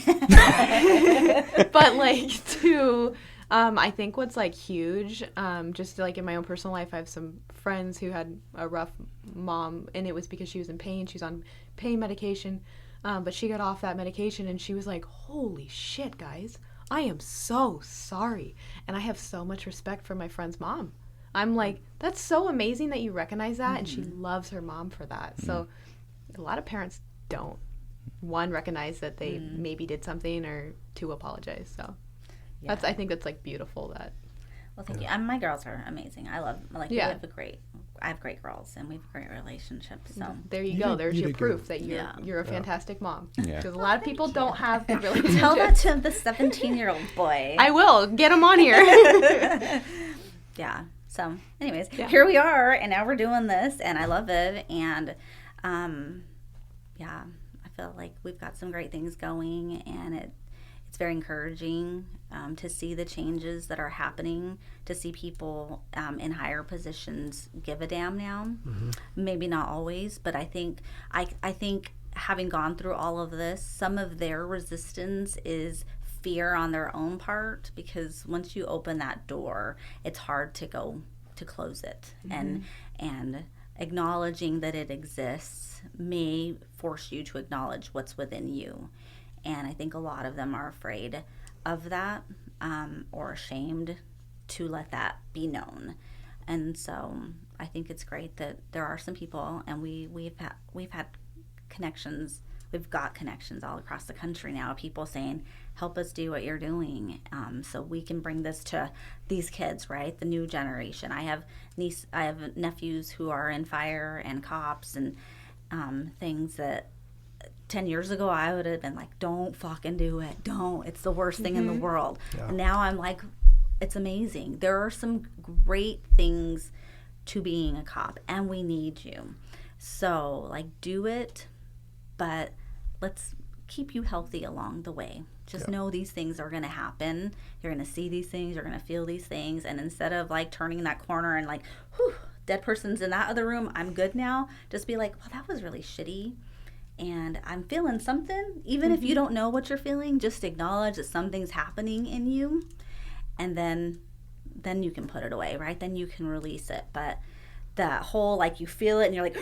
But like two, I think what's like huge, just like in my own personal life, I have some friends who had a rough mom, and it was because she was in pain. She's on pain medication, but she got off that medication, and she was like, "Holy shit, guys, I am so sorry." And I have so much respect for my friend's mom. I'm like, that's so amazing that you recognize that, and she loves her mom for that. So a lot of parents don't, one, recognize that they maybe did something, or two, apologize. So I think that's like beautiful. That. Well, thank you. My girls are amazing. I love, like, I have great girls, and we have a great relationship. So there you go. There's your proof that you're a fantastic mom. Because a lot of people don't have the relationship. Tell that to the 17-year-old boy. I will. Get him on here. Yeah. So, anyways, here we are, and now we're doing this, and I love it. And, I feel like we've got some great things going, and it's very encouraging to see the changes that are happening, to see people in higher positions give a damn now. Maybe not always, but I think having gone through all of this, some of their resistance is fear on their own part, because once you open that door, it's hard to go to close it. And acknowledging that it exists may force you to acknowledge what's within you. And I think a lot of them are afraid of that, or ashamed to let that be known. And so I think it's great that there are some people, and we've had connections. We've got connections all across the country now, people saying, help us do what you're doing, so we can bring this to these kids, right? The new generation. I have nephews who are in fire and cops and things that 10 years ago I would have been like, don't fucking do it. Don't. It's the worst thing in the world. Yeah. And now I'm like, it's amazing. There are some great things to being a cop, and we need you. So, like, do it, but let's keep you healthy along the way. Just know these things are going to happen. You're going to see these things. You're going to feel these things. And instead of, like, turning that corner and, like, whew, dead person's in that other room, I'm good now. Just be like, well, that was really shitty. And I'm feeling something. Even if you don't know what you're feeling, just acknowledge that something's happening in you. And then you can put it away, right? Then you can release it. But that whole, like, you feel it and you're like,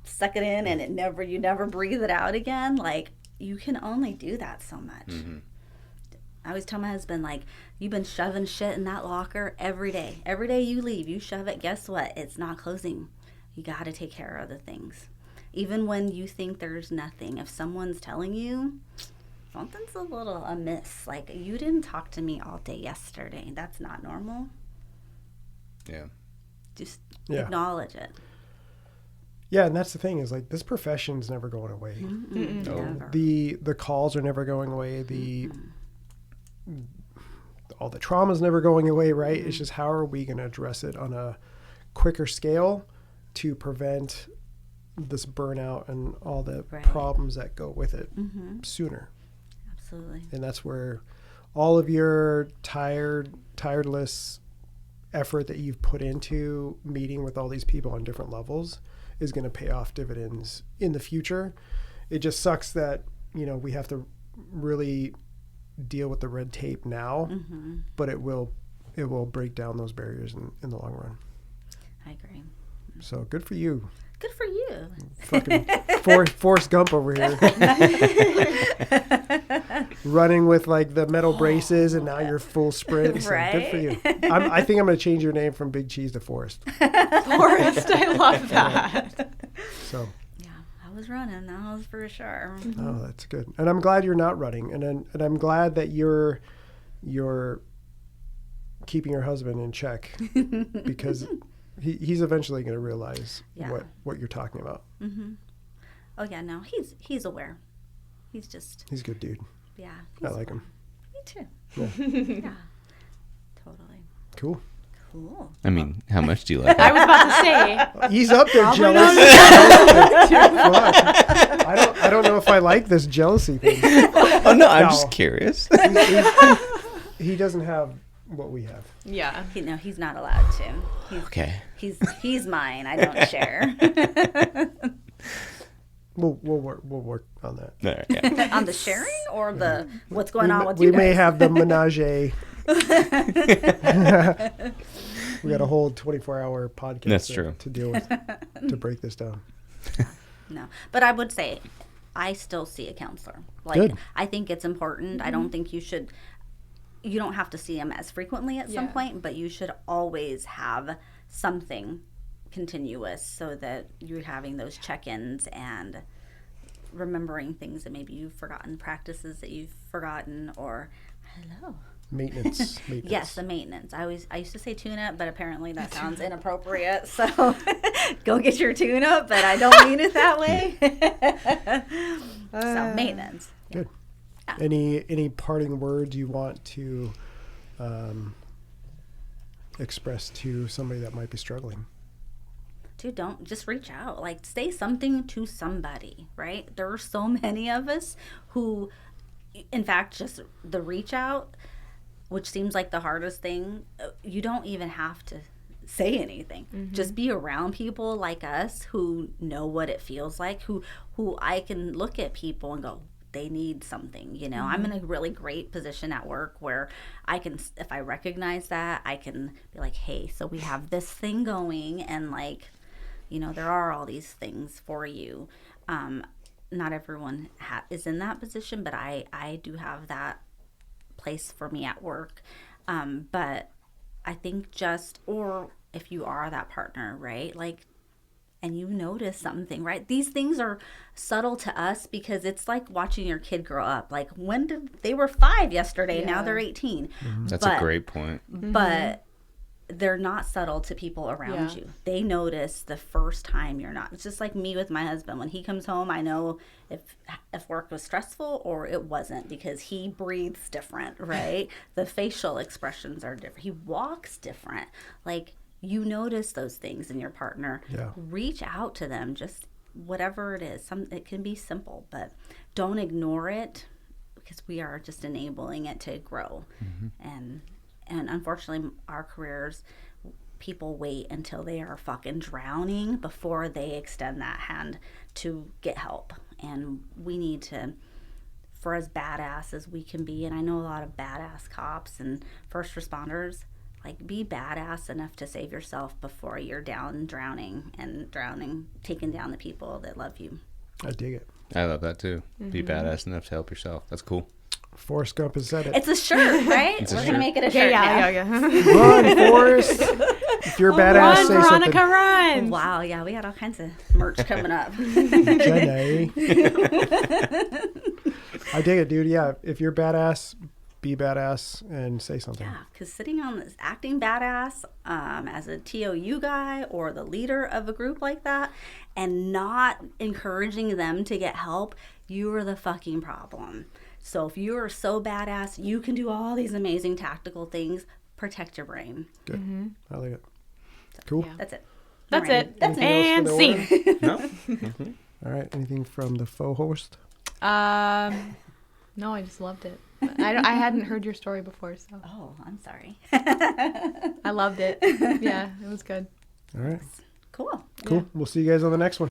suck it in, and you never breathe it out again. Like, you can only do that so much. I always tell my husband, like, you've been shoving shit in that locker every day. Every day you leave, you shove it. Guess what? It's not closing. You got to take care of the things. Even when you think there's nothing, if someone's telling you something's a little amiss, like, you didn't talk to me all day yesterday, that's not normal. Just acknowledge it. Yeah, and that's the thing, is like, this profession's never going away. Never. The calls are never going away. All the trauma's never going away, right? It's just, how are we going to address it on a quicker scale to prevent this burnout and all the problems that go with it sooner. Absolutely. And that's where all of your tireless effort that you've put into meeting with all these people on different levels is going to pay off dividends in the future. It just sucks that, we have to really deal with the red tape now, but it will break down those barriers in the long run. I agree. So good for you. Good for you. Fucking Forrest Gump over here. Running with, like, the metal braces, and now you're full sprint. So right? Good for you. I think I'm going to change your name from Big Cheese to Forrest. Forrest, I love that. So. Yeah, I was running. That was for sure. Oh, that's good. And I'm glad you're not running. And I'm glad that you're keeping your husband in check, because he's eventually going to realize what you're talking about. Oh yeah, no, he's aware. He's a good dude. Yeah, I like him. Me too. Yeah. Totally. Cool. I mean, how much do you like I him? was about to say. He's up there jealous. I don't know if I like this jealousy thing. Oh no, I'm just curious. He doesn't have what we have. Yeah. He's not allowed to. Okay. He's mine. I don't share. We'll work on that. All right, yeah. On the sharing, or the what's going on with you we guys? may have the menage We got a whole 24-hour podcast That's true. to deal with to break this down. No, but I would say I still see a counselor. Like, Good. I think it's important. I don't think you don't have to see them as frequently at some Yeah. point, but you should always have something continuous so that you're having those check-ins and remembering things that maybe you've forgotten, practices that you've forgotten, or hello. Maintenance. Yes, the maintenance. I used to say tune-up, but apparently that sounds inappropriate. So go get your tune-up, but I don't mean it that way. So maintenance. Good. Any parting words you want to express to somebody that might be struggling? Dude, don't just reach out. Like, say something to somebody, right? There are so many of us who, in fact, just the reach out, which seems like the hardest thing, you don't even have to say anything. Just be around people like us who know what it feels like, who I can look at people and go, they need something, you know. I'm in a really great position at work where I can, if I recognize that, I can be like, hey, so we have this thing going, and like, you know, there are all these things for you. Not everyone is in that position, but I do have that place for me at work. But I think or if you are that partner, right? Like, and you notice something, right? These things are subtle to us because it's like watching your kid grow up. Like, they were 5 yesterday, now they're 18. That's a great point. But they're not subtle to people around you. They notice the first time you're not. It's just like me with my husband. When he comes home, I know if work was stressful or it wasn't, because he breathes different, right? The facial expressions are different. He walks different. Like, you notice those things in your partner. Yeah. Reach out to them, just whatever it is. It can be simple, but don't ignore it, because we are just enabling it to grow. And unfortunately, our careers, people wait until they are fucking drowning before they extend that hand to get help. And we need to, for as badass as we can be, and I know a lot of badass cops and first responders, like, be badass enough to save yourself before you're drowning, taking down the people that love you. I dig it. I love that too. Be badass enough to help yourself. That's cool. Forrest Gump has said it. It's a shirt, right? It's a We're shirt. gonna make it a shirt now. Run, Forrest! If you're badass, Run, say Veronica, something. run! Wow, yeah, we got all kinds of merch coming up. Jenny. I dig it, dude. Yeah, if you're badass, be badass and say something. Yeah, because sitting on this, acting badass as a TOU guy or the leader of a group like that, and not encouraging them to get help, you are the fucking problem. So if you are so badass, you can do all these amazing tactical things. Protect your brain. Good. I like it. Cool. Yeah. That's it. That's Alright. it. Anything And else for the scene. No? All right. Anything from the faux host? No, I just loved it. I hadn't heard your story before, so Oh, I'm sorry. I loved it. Yeah, it was good. All right. Cool. Cool. We'll see you guys on the next one.